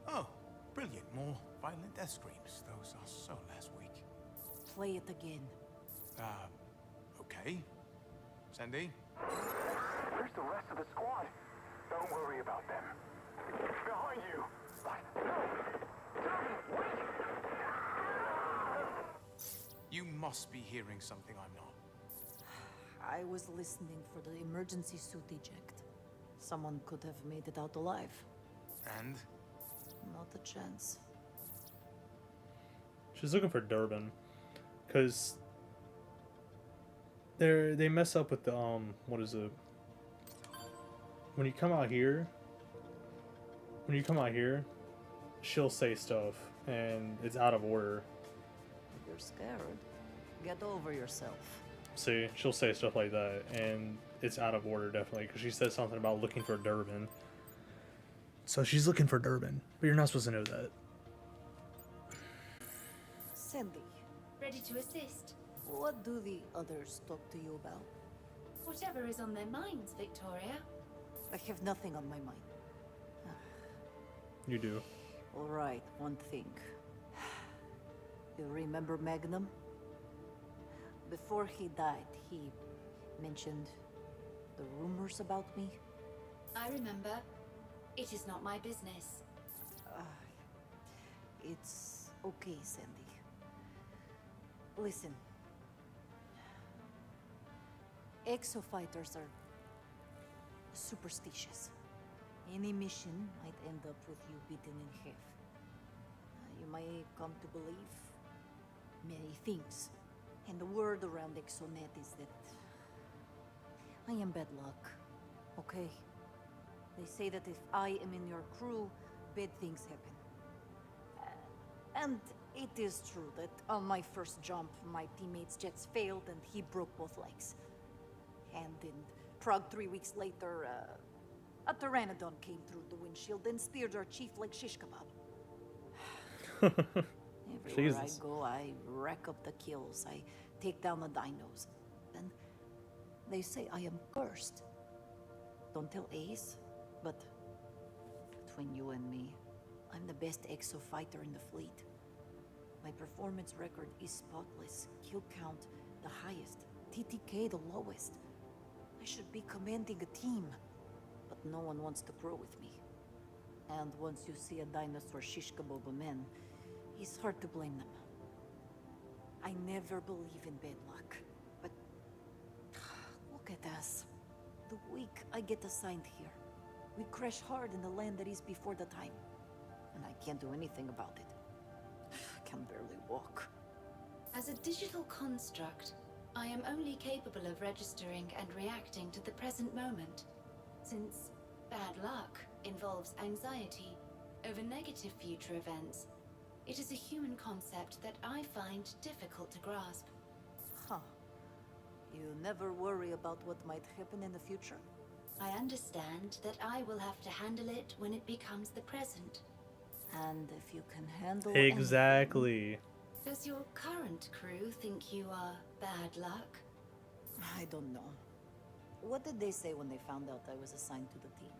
Oh, brilliant. More violent death screams. Those are so last week. Play it again. Okay. Sandy? Where's the rest of the squad? Don't worry about them. Behind you! What? No! Servant, wait! You must be hearing something I'm not. I was listening for the emergency suit eject. Someone could have made it out alive. And? Not a chance. She's looking for Durbin, because they mess up with the what is it? When you come out here, she'll say stuff and it's out of order. You're scared. Get over yourself. See, she'll say stuff like that, and it's out of order, definitely, because she says something about looking for Durbin. So she's looking for Durbin, but you're not supposed to know that. Sandy, Ready to assist? what do the others talk to you about? Whatever is on their minds, Victoria. I have nothing on my mind. You do. All right, one thing. You remember Magnum? Before he died, he mentioned the rumors about me. I remember. It is not my business. It's okay, Sandy. Listen. Exo-fighters are superstitious. Any mission might end up with you beaten in half. You might come to believe many things. And the word around Exonet is that I am bad luck, okay? They say that if I am in your crew, bad things happen. And it is true that on my first jump, my teammate's jets failed and he broke both legs. And in Prague 3 weeks later, a pteranodon came through the windshield and speared our chief like shish kebab. Everywhere I go, I rack up the kills. I take down the dinos. And they say I am cursed. Don't tell Ace, but between you and me, I'm the best exo fighter in the fleet. My performance record is spotless, kill count the highest, TTK the lowest. I should be commanding a team, but no one wants to grow with me. And once you see a dinosaur shish kebab a man, it's hard to blame them. I never believe in bad luck, but look at us. The week I get assigned here, we crash hard in the land that is before the time. And I can't do anything about it. I can barely walk. As a digital construct, I am only capable of registering and reacting to the present moment. Since bad luck involves anxiety over negative future events, it is a human concept that I find difficult to grasp. Huh. You never worry about what might happen in the future? I understand that I will have to handle it when it becomes the present. And if you can handle Exactly. Does your current crew think you are bad luck? I don't know. What did they say when they found out I was assigned to the team?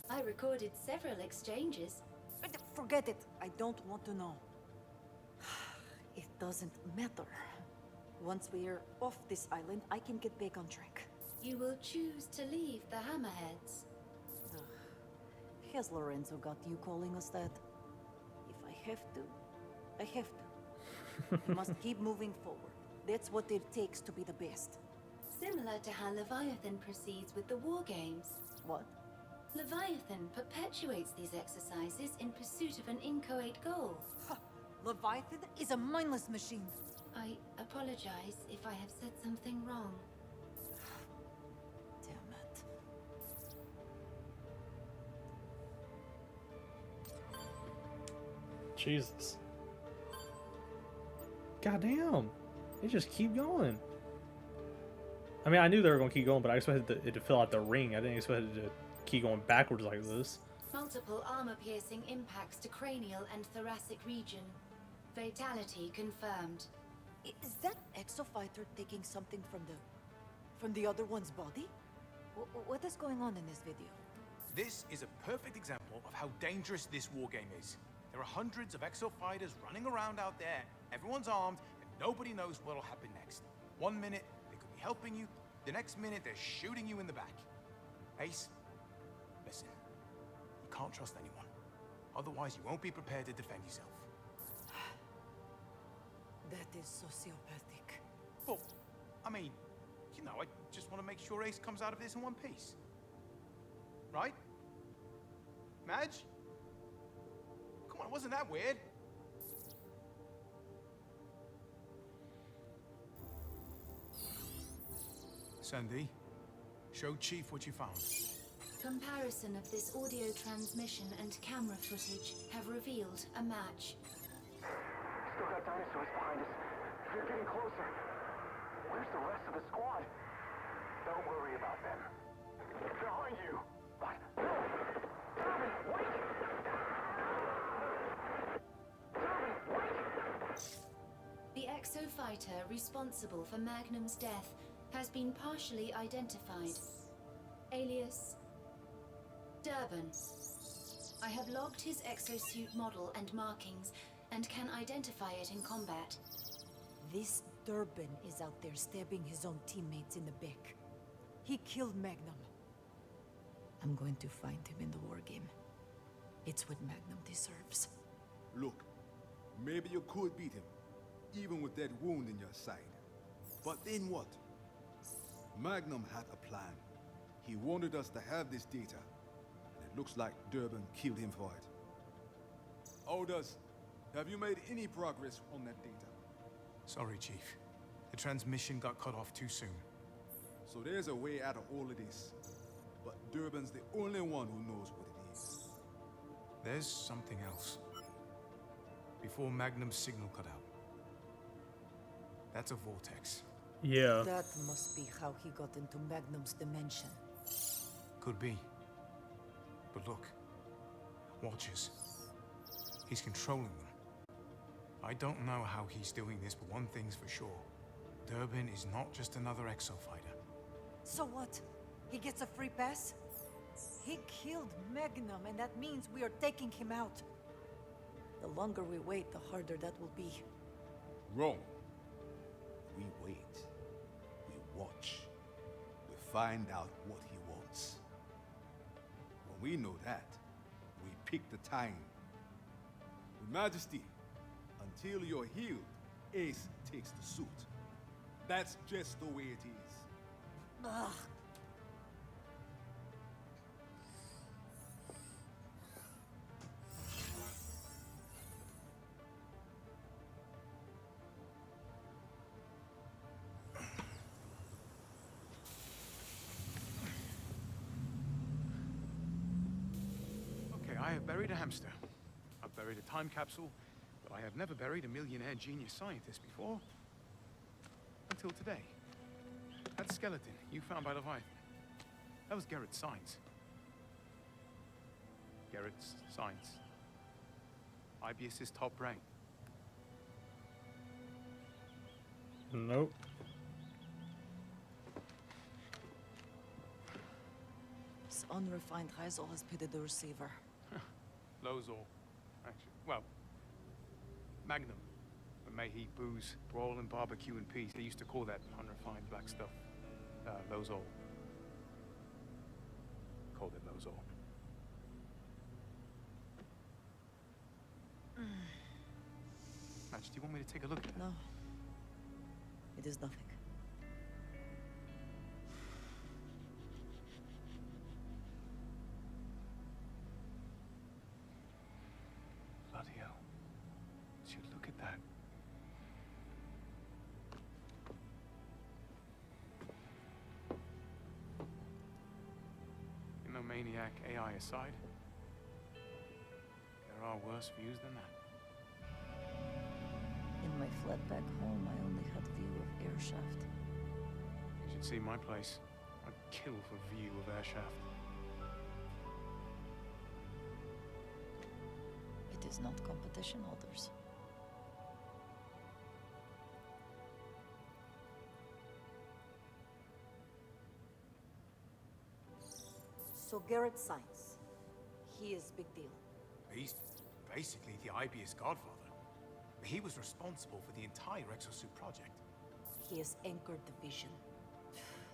I recorded several exchanges. Forget it. I don't want to know. It doesn't matter. Once we're off this island, I can get back on track. You will choose to leave the Hammerheads. Has Lorenzo got you calling us that? If I have to, I have to. We must keep moving forward. That's what it takes to be the best. Similar to how Leviathan proceeds with the war games. What? Leviathan perpetuates these exercises in pursuit of an inchoate goal. Leviathan is a mindless machine. I apologize if I have said something wrong. Damn it. Jesus. Goddamn. They just keep going. I mean, I knew they were going to keep going, but I expected it to fill out the ring. I didn't expect it to keep going backwards like this. Multiple armor-piercing impacts to cranial and thoracic region. Fatality confirmed. Is that exofighter taking something from the other one's body? What is going on in this video? This is a perfect example of how dangerous this wargame is. There are hundreds of exo-fighters running around out there. Everyone's armed, and nobody knows what'll happen next. 1 minute, they could be helping you. The next minute, they're shooting you in the back. Ace, listen. You can't trust anyone. Otherwise, you won't be prepared to defend yourself. That is sociopathic. Well, I mean, you know, I just want to make sure Ace comes out of this in one piece. Right? Madge? Come on, wasn't that weird? Sandy, show Chief what you found. Comparison of this audio transmission and camera footage have revealed a match. Still got dinosaurs behind us. They're getting closer. Where's the rest of the the squad. Don't worry about them. Behind you! What? Durbin, wait! Durbin, wait! The exofighter responsible for Magnum's death has been partially identified. Alias Durbin. I have logged his exosuit model and markings and can identify it in combat. This Durbin is out there stabbing his own teammates in the back. He killed Magnum. I'm going to find him in the war game. It's what Magnum deserves. Look, maybe you could beat him, even with that wound in your side. But then what? Magnum had a plan. He wanted us to have this data, and it looks like Durbin killed him for it. Aldous, have you made any progress on that data? Sorry, Chief. The transmission got cut off too soon. So there's a way out of all of this. But Durbin's the only one who knows what it is. There's something else. Before Magnum's signal cut out. That's a vortex. Yeah. That must be how he got into Magnum's dimension. Could be. But look. Watchers. He's controlling them. I don't know how he's doing this, but one thing's for sure. Durbin is not just another exofighter. So what? He gets a free pass? He killed Magnum, and that means we are taking him out. The longer we wait, the harder that will be. Wrong. We wait. We watch. We find out what he wants. When we know that, we pick the time. Your Majesty, until you're healed, Ace takes the suit. That's just the way it is. Ugh. Okay, I have buried a hamster. I've buried a time capsule, but I have never buried a millionaire genius scientist before. Until today. That skeleton you found by Leviathan. That was Garrett's signs. Garrett's signs. IBS's top rank. Nope. This unrefined Heisel has pitted the receiver. Lozor. Actually, well, Magnum. But may he booze, brawl, and barbecue in peace. They used to call that unrefined black stuff. Lozor. Called it Lozor. Match, do you want me to take a look at it? No. It is nothing. Bloody hell. Should look at that. You know, maniac AI aside, there are worse views than that. In my flat back home, I only had view of airshaft. You should see my place. I'd kill for view of airshaft. It is not competition, Alders. So Garrett Science. He is big deal. He's basically the IBS godfather. He was responsible for the entire exosuit project. He has anchored the vision.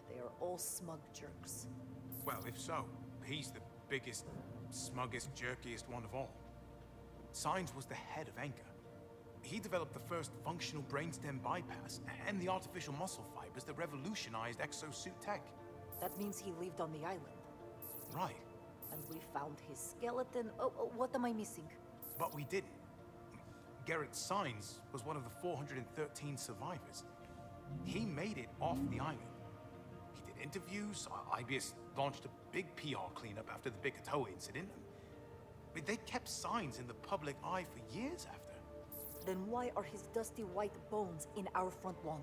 They are all smug jerks. Well, if so, he's the biggest, smuggest, jerkiest one of all. Signs was the head of Anchor. He developed the first functional brainstem bypass and the artificial muscle fibers that revolutionized exosuit tech. That means he lived on the island. Right, And we found his skeleton. Oh, what am I missing? but we didn't. Garrett Signs was one of the 413 survivors. He made it off the island. He did interviews. IBS launched a big PR cleanup after the Big Atoa incident. They kept Signs in the public eye for years after. Then why are his dusty white bones in our front lawn?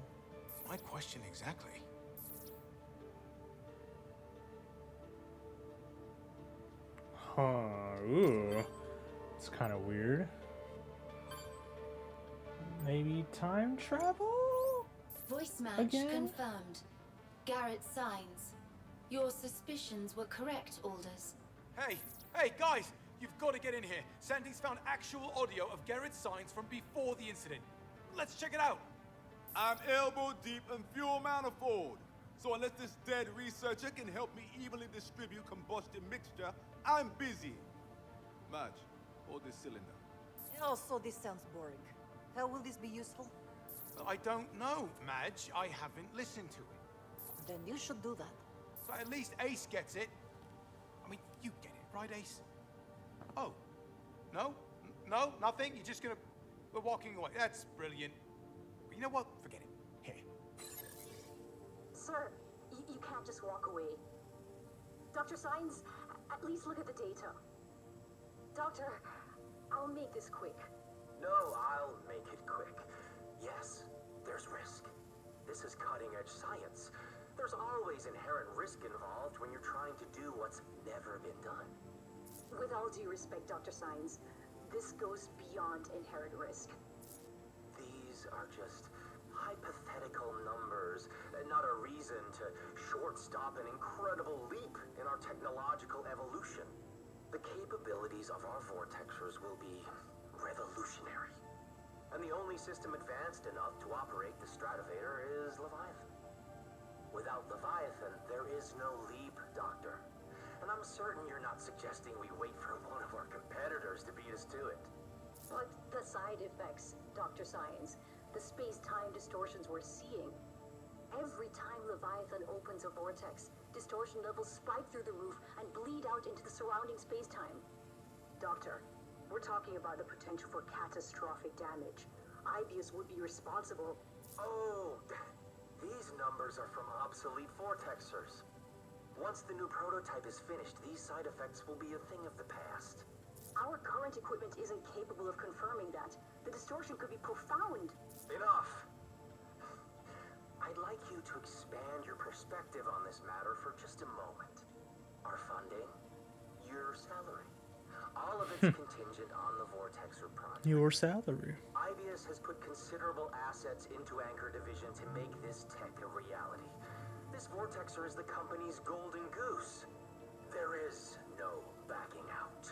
My question exactly. Huh. Ooh. It's kind of weird. Maybe time travel? Voice match Again? confirmed. Garrett's signs. Your suspicions were correct, Aldous. Hey, guys! You've got to get in here. Sandy's found actual audio of Garrett's signs from before the incident. Let's check it out. I'm elbow deep in fuel manifold. So unless this dead researcher can help me evenly distribute combustion mixture, I'm busy. Madge, hold this cylinder. Also, this sounds boring. How will this be useful? I don't know, Madge. I haven't listened to it. Then you should do that. But at least Ace gets it. I mean, you get it, right, Ace? Oh. No? No? Nothing? You're just gonna... We're walking away. That's brilliant. You know what? Forget it. Here. Sir, you can't just walk away. Dr. Science, at least look at the data. Doctor, I'll make this quick. No, I'll make it quick. Yes, there's risk. This is cutting-edge science. There's always inherent risk involved when you're trying to do what's never been done. With all due respect, Dr. Science, this goes beyond inherent risk. These are just hypothetical numbers, not a reason to short-stop an incredible leap in our technological evolution. The capabilities of our vortexers will be revolutionary. And the only system advanced enough to operate the Stratovator is Leviathan. Without Leviathan, there is no leap, Doctor. And I'm certain you're not suggesting we wait for one of our competitors to beat us to it. But the side effects, Dr. Science, the space-time distortions we're seeing. Every time Leviathan opens a vortex, distortion levels spike through the roof and bleed out into the surrounding space-time. Doctor, we're talking about the potential for catastrophic damage. Ibius would be responsible. Oh, these numbers are from obsolete vortexers. Once the new prototype is finished, these side effects will be a thing of the past. Our current equipment isn't capable of confirming that. The distortion could be profound. Enough! I'd like you to expand your perspective on this matter for just a moment. Our funding, your salary. All of it's contingent on the Vortexer project. Your salary. Ibius has put considerable assets into Anchor Division to make this tech a reality. This Vortexer is the company's golden goose. There is no backing out.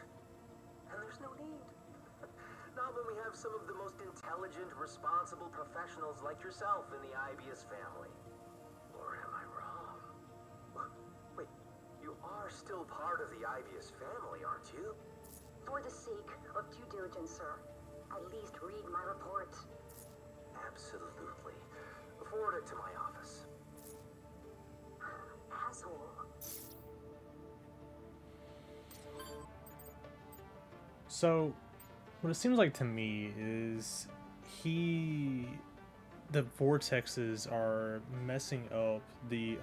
And there's no need. Not when we have some of the most intelligent, responsible professionals like yourself in the Ibius family. Or am I wrong? Wait, you are still part of the Ibius family, aren't you? For the sake of due diligence, sir, at least read my report. Absolutely. Forward it to my office. Asshole. So, what it seems like to me is the vortexes are messing up the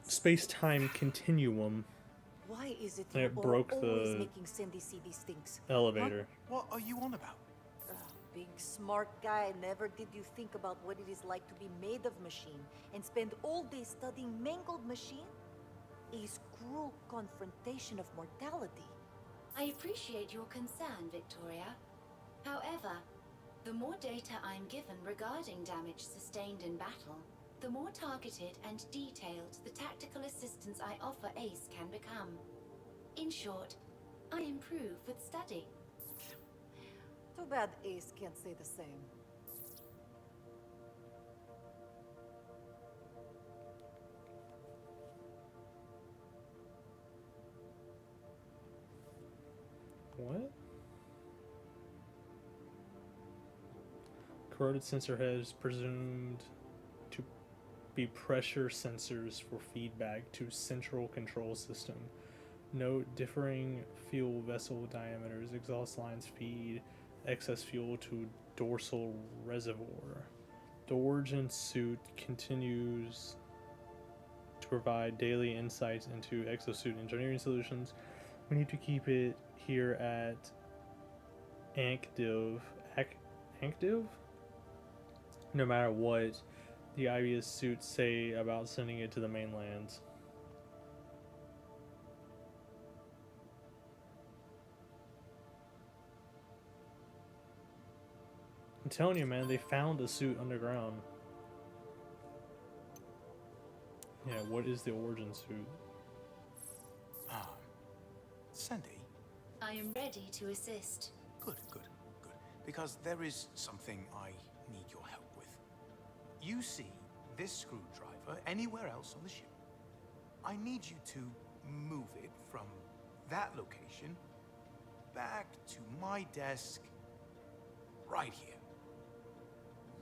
space-time continuum. Why is it And you it broke always the making Sandy see these things? elevator. What are you on about? Being smart guy, never did you think about what it is like to be made of machine and spend all day studying mangled machine? A cruel confrontation of mortality. I appreciate your concern, Victoria. However, the more data I'm given regarding damage sustained in battle, the more targeted and detailed the tactical assistance I offer Ace can become. In short, I improve with study. Too bad Ace can't say the same. What? Corroded sensor heads presumed to be pressure sensors for feedback to central control system. Note differing fuel vessel diameters. Exhaust lines feed excess fuel to dorsal reservoir. The origin suit continues to provide daily insights into exosuit engineering solutions. We need to keep it here at Ankdiv. Ankdiv? No matter what the Ibius suits say about sending it to the mainland. I'm telling you, man, they found a suit underground. Yeah, what is the origin suit? Sandy? I am ready to assist. Good. Because there is something I need your help with. You see this screwdriver anywhere else on the ship? I need you to move it from that location back to my desk right here.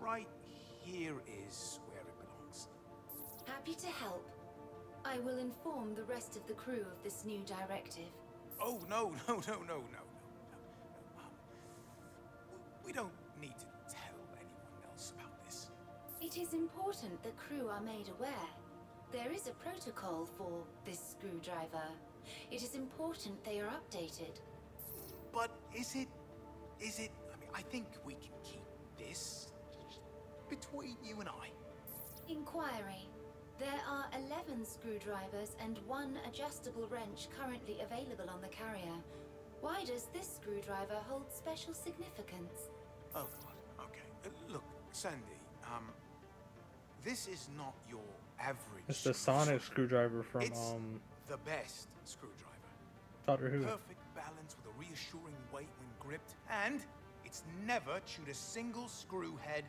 Right here is where it belongs. Happy to help. I will inform the rest of the crew of this new directive. Oh, no. We don't need to tell anyone else about this. It is important the crew are made aware. There is a protocol for this screwdriver. It is important they are updated. But is it... I mean, I think we can keep this between you and I. Inquiry. There are 11 screwdrivers and 1 adjustable wrench currently available on the carrier. Why does this screwdriver hold special significance? Oh, God. Okay. Look, Sandy, this is not your average... It's the sonic screwdriver from, It's the best screwdriver. Doctor Who. Perfect balance with a reassuring weight when gripped, and it's never chewed a single screw head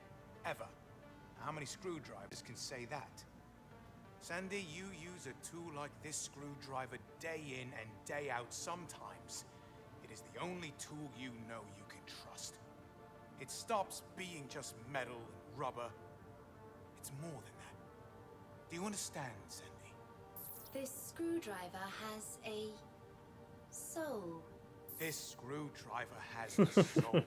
ever. How many screwdrivers can say that? Sandy, you use a tool like this screwdriver day in and day out sometimes. It is the only tool you know you can trust. It stops being just metal and rubber. It's more than that. Do you understand, Sandy? This screwdriver has a soul. This screwdriver has a soul.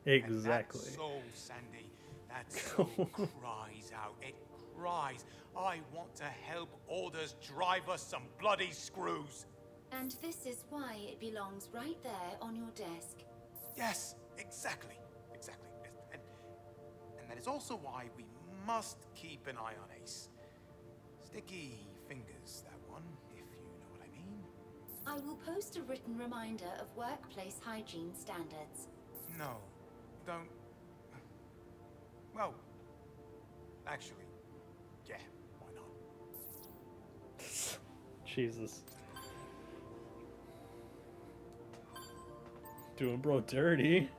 Exactly. And that soul, Sandy, that soul cries out. It cries, I want to help Orders drive us some bloody screws. And this is why it belongs right there on your desk. Yes, exactly. And that is also why we must keep an eye on Ace. Sticky fingers, that one, if you know what I mean. I will post a written reminder of workplace hygiene standards. No, don't. Well, actually, yeah, why not? Jesus. Doing bro dirty.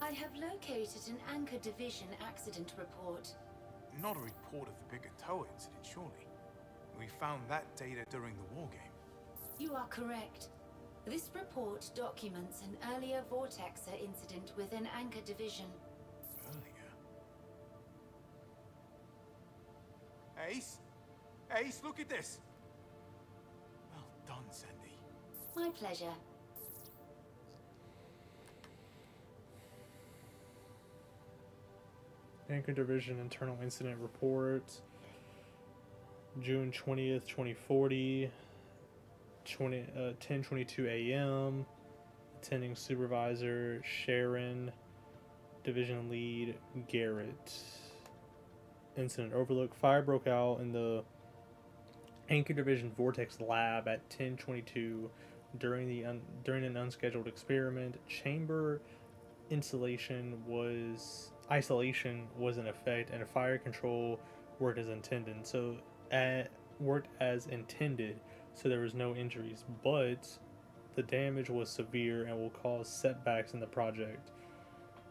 I have located an Anchor Division accident report. Not a report of the Bigger Toe incident, surely. We found that data during the war game. You are correct. This report documents an earlier Vortexer incident within Anchor Division. Earlier? Ace, look at this! Well done, Sandy. My pleasure. Anchor Division Internal Incident Report. June 20th, 2040. 10:22 a.m. Attending Supervisor Sharon. Division Lead Garrett. Incident overlook. Fire broke out in the Anchor Division Vortex lab at 10:22 during an unscheduled experiment. Chamber isolation was in effect, and fire control worked as intended. So there was no injuries, but the damage was severe and will cause setbacks in the project.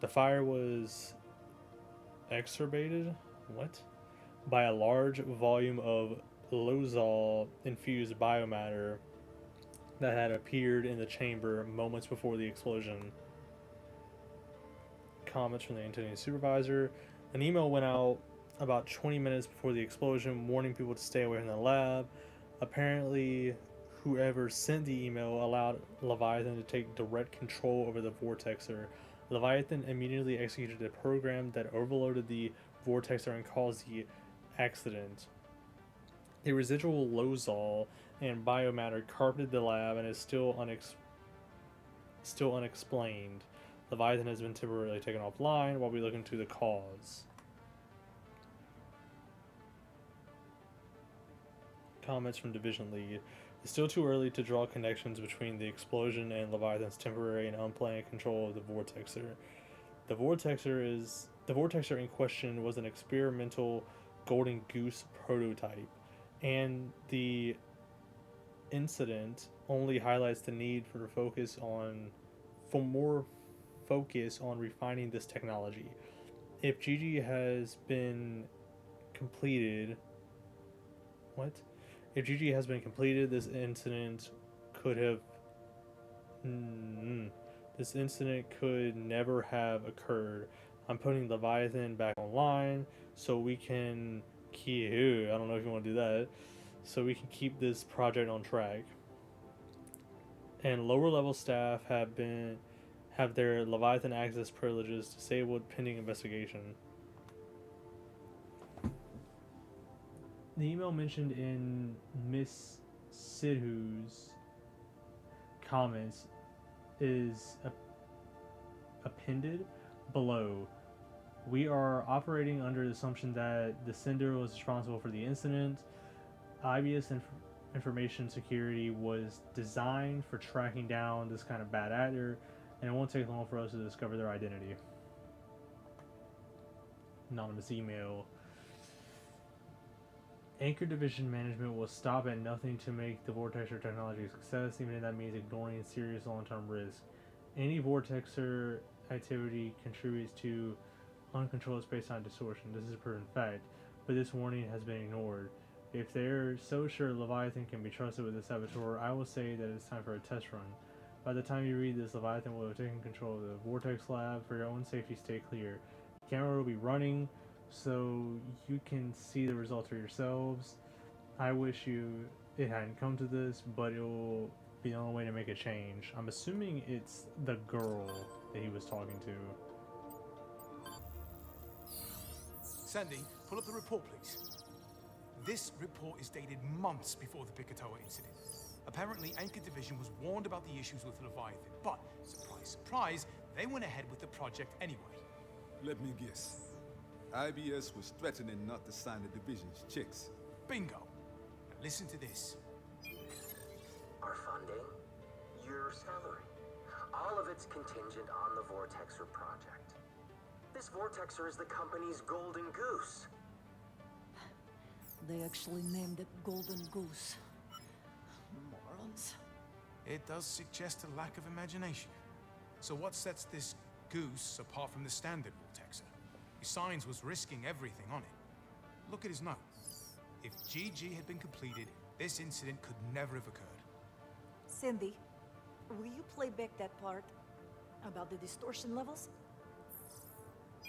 The fire was exacerbated by a large volume of Lozol infused biomatter that had appeared in the chamber moments before the explosion. Comments from the attending supervisor. An email went out about 20 minutes before the explosion warning people to stay away from the lab. Apparently, whoever sent the email allowed Leviathan to take direct control over the Vortexer. Leviathan immediately executed a program that overloaded the Vortexer and caused the accident. The residual Lozol and biomatter carpeted the lab and is still unexplained. Leviathan has been temporarily taken offline while we look into the cause. Comments from Division Lead. It's still too early to draw connections between the explosion and Leviathan's temporary and unplanned control of the Vortexer. The Vortexer in question was an experimental golden goose prototype, and the incident only highlights the need for more focus on refining this technology. If GG has been completed, what? If GG has been completed, could have this incident could never have occurred. I'm putting Leviathan back online so we can keep. I don't know if you want to do that. So we can keep this project on track. And lower level staff have their Leviathan access privileges disabled pending investigation. The email mentioned in Miss Sidhu's comments is appended below. We are operating under the assumption that the sender was responsible for the incident. IBS information security was designed for tracking down this kind of bad actor, and it won't take long for us to discover their identity. Anonymous email. Anchor Division Management will stop at nothing to make the Vortexer technology a success, even if that means ignoring serious long-term risk. Any Vortexer activity contributes to uncontrolled space-time distortion. This is a proven fact, but this warning has been ignored. If they're so sure Leviathan can be trusted with the saboteur, I will say that it's time for a test run. By the time you read this, Leviathan will have taken control of the Vortex Lab. For your own safety, stay clear. The camera will be running, so you can see the results for yourselves. I wish it hadn't come to this, but it will be the only way to make a change. I'm assuming it's the girl that he was talking to. Sandy, pull up the report, please. This report is dated months before the Picatoa incident. Apparently, Anchor Division was warned about the issues with Leviathan, but, surprise, surprise, they went ahead with the project anyway. Let me guess. IBS was threatening not to sign the division's checks. Bingo. Now listen to this. Our funding, your salary. All of it's contingent on the Vortexer project. This Vortexer is the company's golden goose. They actually named it Golden Goose. Morons. It does suggest a lack of imagination. So what sets this goose apart from the standard Vortexer? Signs was risking everything on it. Look at his note. If GG had been completed, this incident could never have occurred. Cindy, will you play back that part about the distortion levels?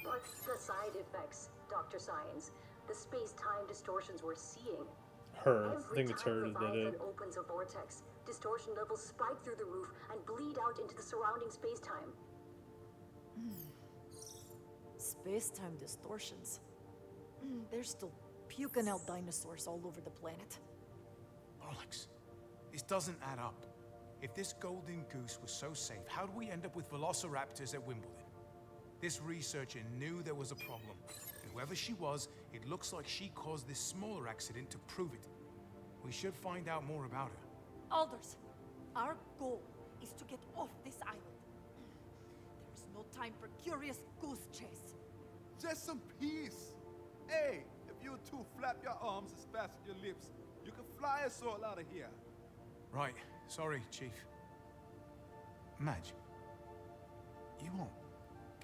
But the side effects, Dr. Science. The space-time distortions we're seeing. Her. I think it's her that did it. Opens a vortex. Distortion levels spike through the roof and bleed out into the surrounding space-time. Space-time distortions. There's still puking out dinosaurs all over the planet. Bollocks. This doesn't add up. If this golden goose was so safe, how do we end up with velociraptors at Wimbledon? This researcher knew there was a problem. And whoever she was, it looks like she caused this smaller accident to prove it. We should find out more about her. Alders, our goal is to get off this island. There's no time for curious goose chase. Just some peace. Hey, if you two flap your arms as fast as your lips, you can fly us all out of here. Right. Sorry, Chief. Madge, you aren't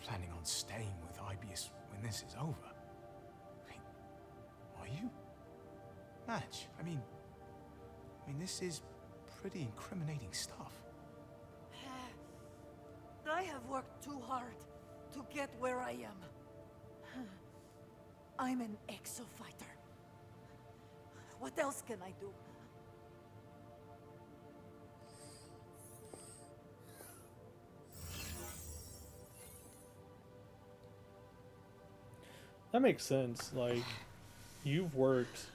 planning on staying with IBS when this is over? Are you? Madge, I mean, this is pretty incriminating stuff. I have worked too hard to get where I am. I'm an exofighter. What else can I do? That makes sense. Like, you've worked.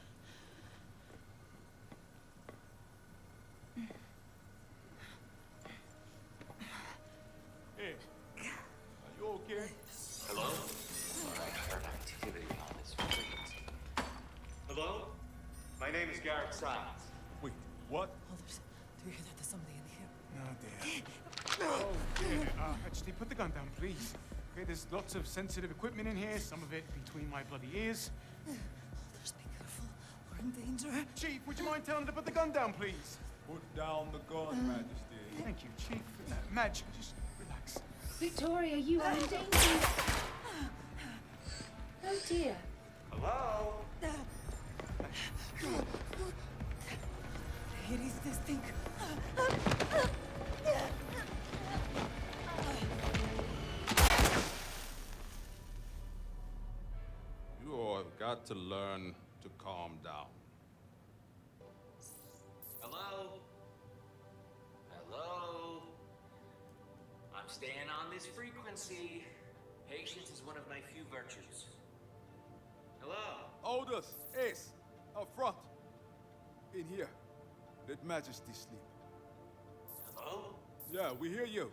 Hey, are you okay? Hello? I heard activity on this frequency. Hello? My name is Garrett Science. Wait, What? Oh, do you hear that? There's somebody in here. Oh, dear. Oh, dear. Actually, put the gun down, please. Okay, there's lots of sensitive equipment in here, some of it between my bloody ears. Just be careful. We're in danger. Chief, would you mind telling her to put the gun down, please? Put down the gun, Majesty. Thank you, Chief. Madge, just relax. Victoria, you are in danger. Oh dear. Hello? It is this thing. You all have got to learn to calm down. Hello? Hello? I'm staying on this frequency. Patience is one of my few virtues. Hello? Aldous, Ace, up front. In here. Let Majesty sleep. Hello? Yeah, we hear you.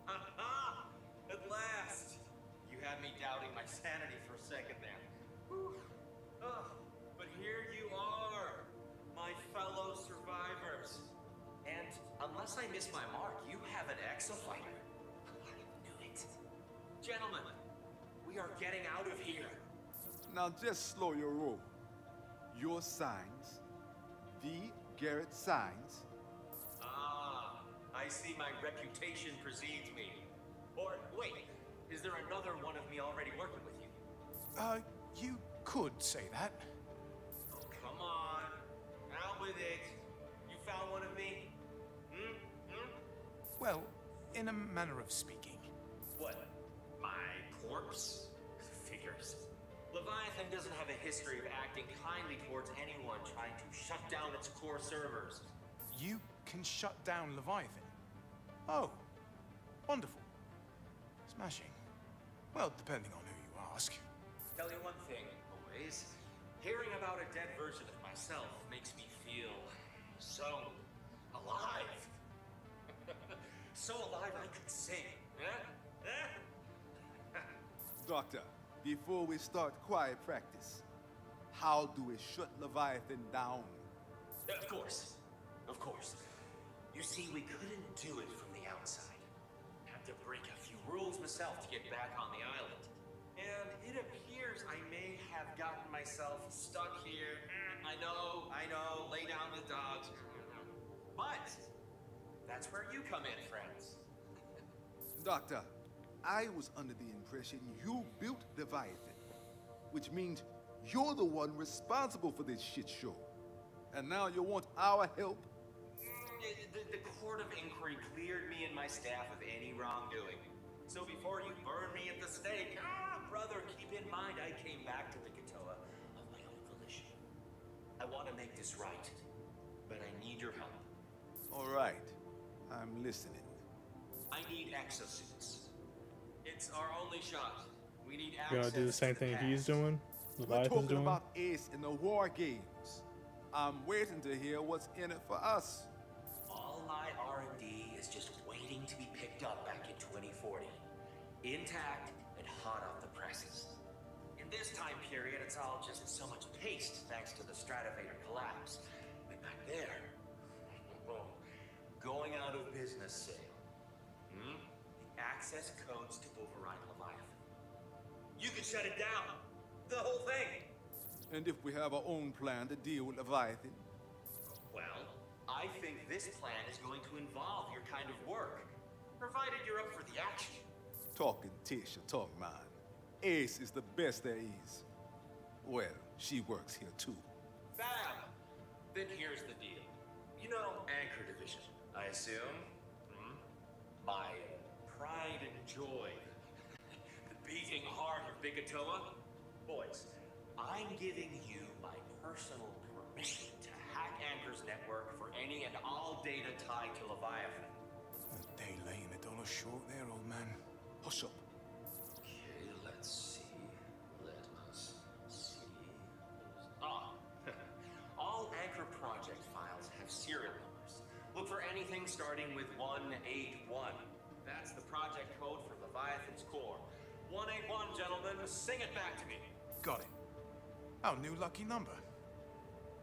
Ha! At last! You had me doubting my sanity for a second there. Whew. Oh, but here you are, my fellow survivors. And unless I miss my mark, you have an exofighter. I knew it. Gentlemen, we are getting out of here. Now just slow your roll. Your signs, the Garrett signs. Ah, I see my reputation precedes me. Or, wait, is there another one of me already working with you? You could say that. Oh, come on. Out with it. You found one of me? Well, in a manner of speaking. What? My corpse? Figures. Leviathan doesn't have a history of acting kindly towards anyone trying to shut down its core servers. You can shut down Leviathan? Oh, wonderful. Smashing. Well, depending on who you ask. Tell you one thing, boys. Hearing about a dead version of myself makes me feel so alive. So alive I could sing. Doctor, before we start quiet practice, how do we shut Leviathan down? Of course. Of course. You see, we couldn't do it from the outside. Had to break a few rules myself to get back on the island. And it appears I may have gotten myself stuck here. I know, lay down with dogs. But that's where you come in, friends. Doctor, I was under the impression you built Leviathan, which means you're the one responsible for this shit show. And now you want our help? The court of inquiry cleared me and my staff of any wrongdoing. So before you burn me at the stake, brother, keep in mind I came back to the Katoa of my own volition. I want to make this right, but I need your help. All right, I'm listening. I need exosuits. It's our only shot. We need You access gotta do the same to thing past. he's doing. We're Leviathan's talking doing. about Ace in the war games. I'm waiting to hear what's in it for us. All my R&D is just waiting to be picked up back in 2040. Intact and hot off the presses. In this time period, it's all just so much paste thanks to the Stratovator collapse. But back there, going out of business sale. The access codes to override Leviathan. You can shut it down. The whole thing. And if we have our own plan to deal with Leviathan? Well, I think this plan is going to involve your kind of work, provided you're up for the action. Talking Tisha, talk mine. Ace is the best there is. Well, she works here too. Fab! Then here's the deal. You know Anchor Division, I assume? My pride and joy. The beating heart of Bigatoa. Boys, I'm giving you my personal permission to hack Anchor's network for any and all data tied to Leviathan. A day late and $1 short there, old man. Hush up. Okay, let's see. Let us see. All Anchor project files have serial numbers. Look for anything starting with 181. That's the project code for Leviathan's core. 181, gentlemen. Sing it back to me. Got it. Our new lucky number.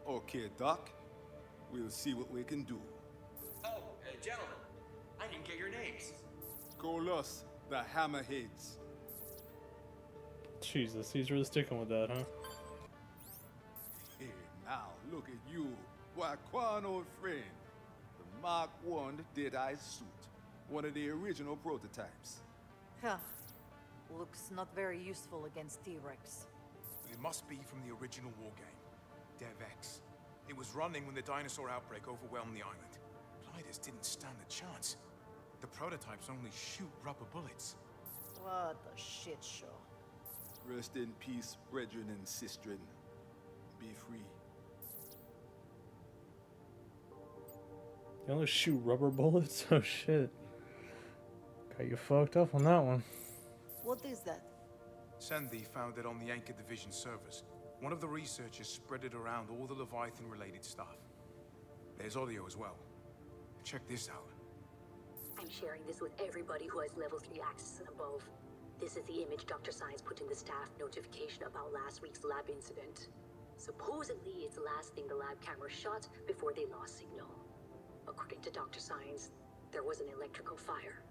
Okay, Doc. We'll see what we can do. Oh, gentlemen, I didn't get your names. Call us the Hammerheads. Jesus, he's really sticking with that, huh? Hey, now look at you. Why, Quan, old friend. The Mark I Deadeye suit. One of the original prototypes. Huh. Looks not very useful against T-Rex. It must be from the original war game, DevX. It was running when the dinosaur outbreak overwhelmed the island. Gliders didn't stand a chance. The prototypes only shoot rubber bullets. What a shit show. Rest in peace, brethren and sistren. Be free. They only shoot rubber bullets? Oh shit. Got you fucked up on that one. What is that? Sandy found it on the Anchor Division servers. One of the researchers spread it around all the Leviathan-related stuff. There's audio as well. Check this out. I'm sharing this with everybody who has level 3 access and above. This is the image Dr. Science put in the staff notification about last week's lab incident. Supposedly, it's the last thing the lab camera shot before they lost signal. According to Dr. Science, there was an electrical fire.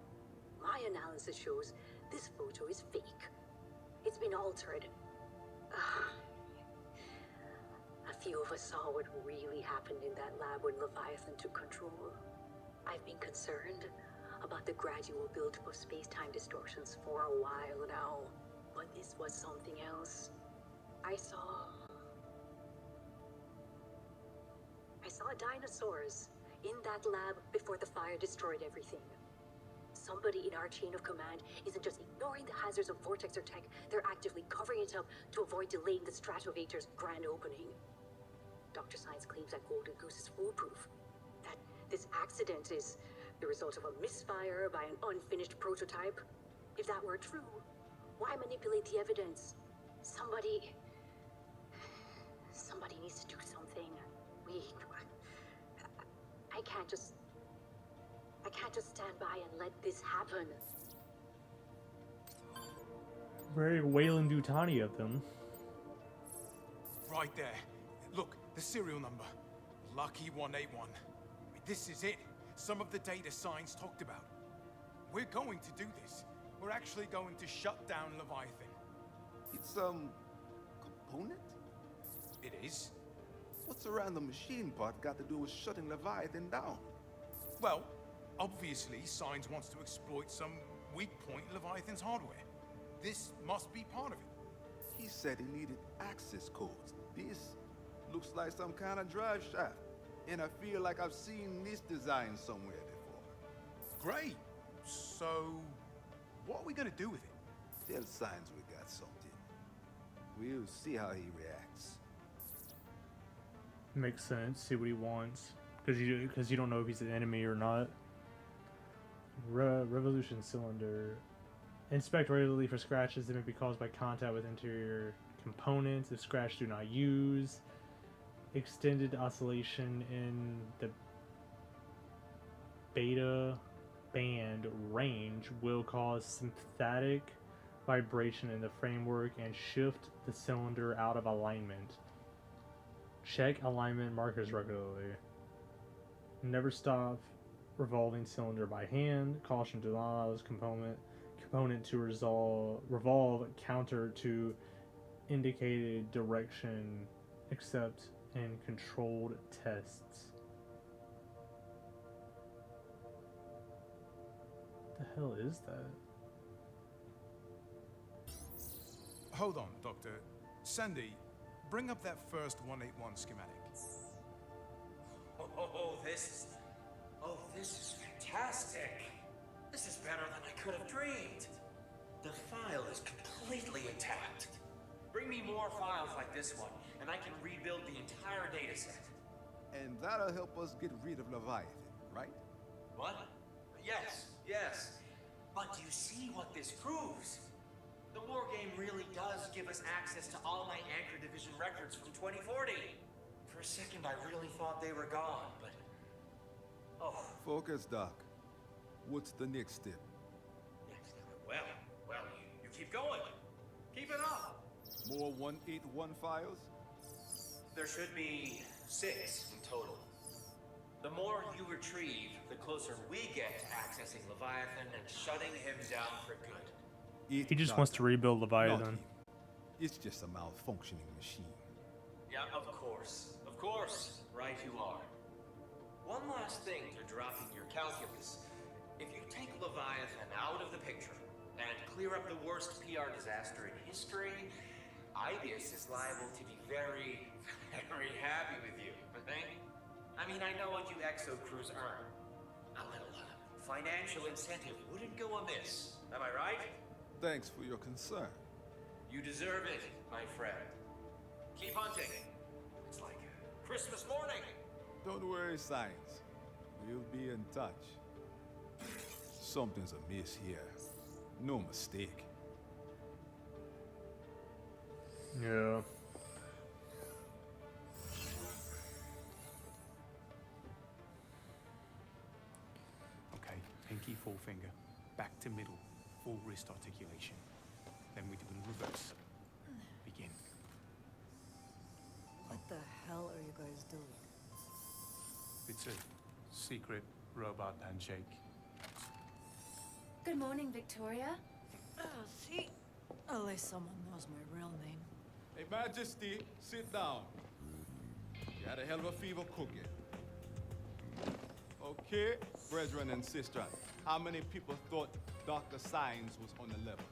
My analysis shows this photo is fake. It's been altered. A few of us saw what really happened in that lab when Leviathan took control. I've been concerned about the gradual buildup of space-time distortions for a while now, but this was something else. I saw dinosaurs in that lab before the fire destroyed everything. Somebody in our chain of command isn't just ignoring the hazards of Vortex or tech, they're actively covering it up to avoid delaying the Stratovator's grand opening. Dr. Science claims that Golden Goose is foolproof, that this accident is the result of a misfire by an unfinished prototype. If that were true, why manipulate the evidence? Somebody needs to do something. I can't just stand by and let this happen. Very Weyland-Yutani of them. Right there. Look, the serial number. Lucky 181. This is it. Some of the data Science talked about. We're going to do this. We're actually going to shut down Leviathan. It's, component? It is. What's around the machine part got to do with shutting Leviathan down? Well, obviously, Science wants to exploit some weak point in Leviathan's hardware. This must be part of it. He said he needed access codes. This looks like some kind of drive shaft. And I feel like I've seen this design somewhere before. Great. So, what are we gonna do with it? Tell Science we got something. We'll see how he reacts. Makes sense. See what he wants, because you don't know if he's an enemy or not. Revolution cylinder. Inspect regularly for scratches that may be caused by contact with interior components. If scratched, do not use. Extended oscillation in the beta band range will cause sympathetic vibration in the framework and shift the cylinder out of alignment. Check alignment markers regularly. Never stop revolving cylinder by hand. Caution, do not allow this component to revolve counter to indicated direction except in controlled tests. What the hell is that? Hold on, Doctor. Sandy, bring up that first 181 schematic. Oh, this is fantastic. This is better than I could have dreamed. The file is completely intact. Bring me more files like this one, and I can rebuild the entire data set. And that'll help us get rid of Leviathan, right? What? Yes. But do you see what this proves? The war game really does give us access to all my Anchor Division records from 2040. For a second, I really thought they were gone, but... Oh. Focus, Doc. What's the next step? Well, you keep going. Keep it up. More 181 files? There should be 6 in total. The more you retrieve, the closer we get to accessing Leviathan and shutting him down for good. He just wants to rebuild Leviathan. It's just a malfunctioning machine. Yeah, of course. Of course. Right you are. One last thing to drop in your calculus. If you take Leviathan out of the picture and clear up the worst PR disaster in history, Ibius is liable to be very, very happy with you, right? I mean, I know what you Exo crews earn. A little financial incentive wouldn't go amiss. Am I right? Thanks for your concern. You deserve it, my friend. Keep hunting. It's like Christmas morning. Don't worry, Science. We'll be in touch. Something's amiss here. No mistake. Yeah. Okay, pinky, forefinger. Back to middle. Full wrist articulation. Then we do in reverse. Begin. What the hell are you guys doing? It's a secret robot handshake. Good morning, Victoria. See? At least someone knows my real name. Hey, Majesty, sit down. You had a hell of a fever cooking. Okay, brethren and sisters, how many people thought Dr. Science was on the level?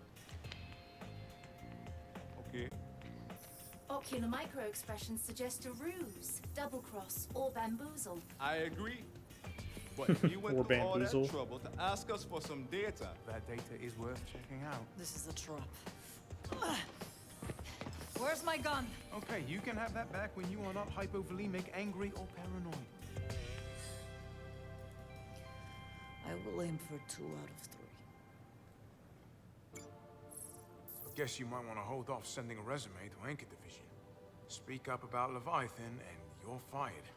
Okay. Ocular micro-expressions suggest a ruse, double-cross, or bamboozle. I agree. But if you went Or to all that bamboozle. trouble to ask us for some data, That data is worth checking out. This is a trap. Where's my gun? Okay, you can have that back when you are not hypovolemic, angry, or paranoid. I will aim for 2 out of 3. I guess you might want to hold off sending a resume to Anchor Division. Speak up about Leviathan and you're fired.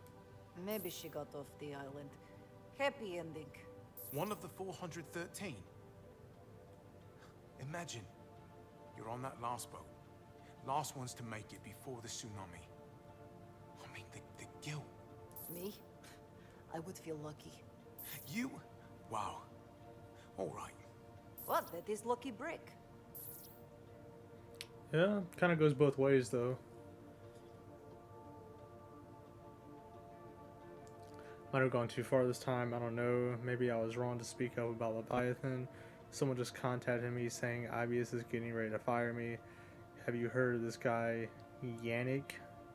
Maybe she got off the island. Happy ending. One of the 413. Imagine, you're on that last boat. Last ones to make it before the tsunami. I mean, the guilt. Me? I would feel lucky. You? Wow. All right. What? That is lucky break. Yeah, kind of goes both ways though. Might have gone too far this time, I don't know. Maybe I was wrong to speak up about Leviathan. Someone just contacted me saying Ibius is getting ready to fire me. Have you heard of this guy, Yannick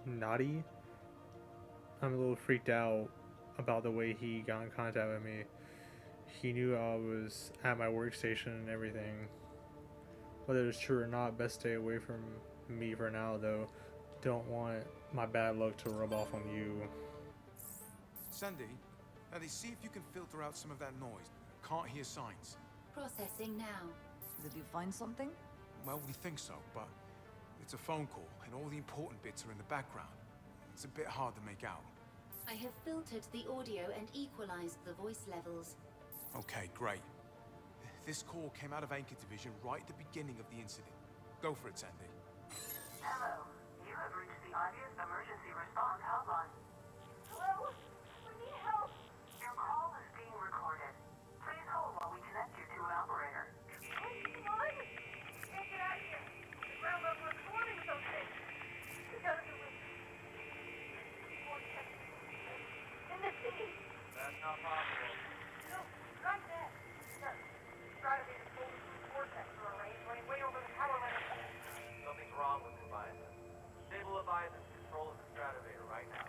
Naughty? I'm a little freaked out about the way he got in contact with me. He knew I was at my workstation and everything. Whether it's true or not, best stay away from me for now though. Don't want my bad luck to rub off on you. Sandy, see if you can filter out some of that noise. Can't hear signs. Processing now. Did you find something? Well, we think so, but it's a phone call, and all the important bits are in the background. It's a bit hard to make out. I have filtered the audio and equalized the voice levels. Okay, great. This call came out of Anchor Division right at the beginning of the incident. Go for it, Sandy. Hello. You have reached the Ibius Emergency Response Hotline. Hello? We need help. Your call is being recorded. Please hold while we connect you to an operator. What? Can't get out of here. Well, we're recording something. We gotta do it. In the sea. That's not possible. No, right there. No. It's gotta be the full vortex or a range running way over the power line. Something's wrong with Leviathan. Stable Leviathan control the stratovator right now.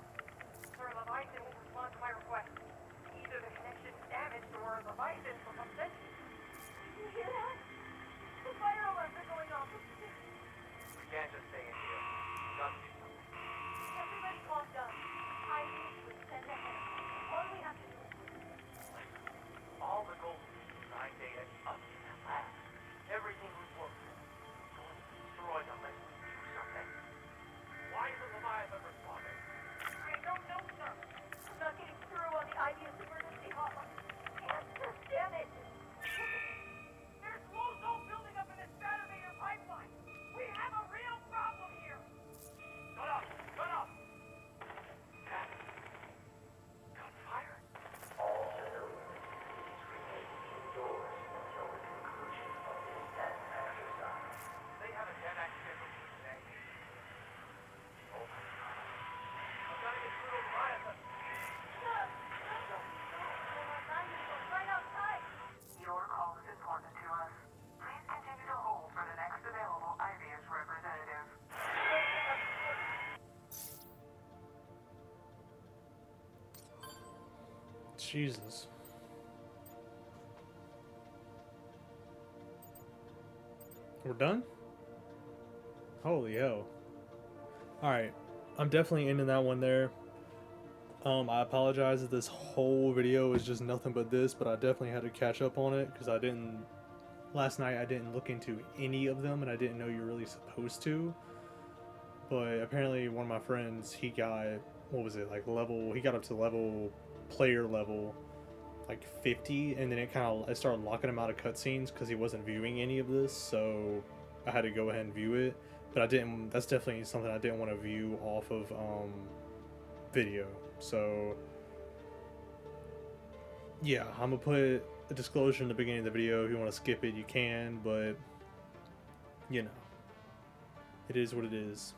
Sir, Leviathan will respond to my request. Either the connection is damaged or Leviathan becomes sentient. You hear that? The fire alarms are going off. We can't just stay in here. We've got to do something. Everybody calm down. I need to send ahead. All we have to do is wait. All the gold, 9 data, us in that lab. Everything we've worked on. Going to destroy them unless we do something. Why isn't Leviathan responding? I don't know, sir. I'm not getting through on the Ibius emergency hotline. Damn it! There's more! Jesus. We're done? Holy hell. Alright. I'm definitely ending that one there. I apologize that this whole video is just nothing but this, but I definitely had to catch up on it because last night I didn't look into any of them and I didn't know you're really supposed to. But apparently one of my friends, he got, what was it, like he got up to player level, like 50, and then it started locking him out of cutscenes because he wasn't viewing any of this, so I had to go ahead and view it. But that's definitely something I didn't want to view off of video. So yeah, I'm gonna put a disclosure in the beginning of the video. If you want to skip it, you can, but you know, it is what it is.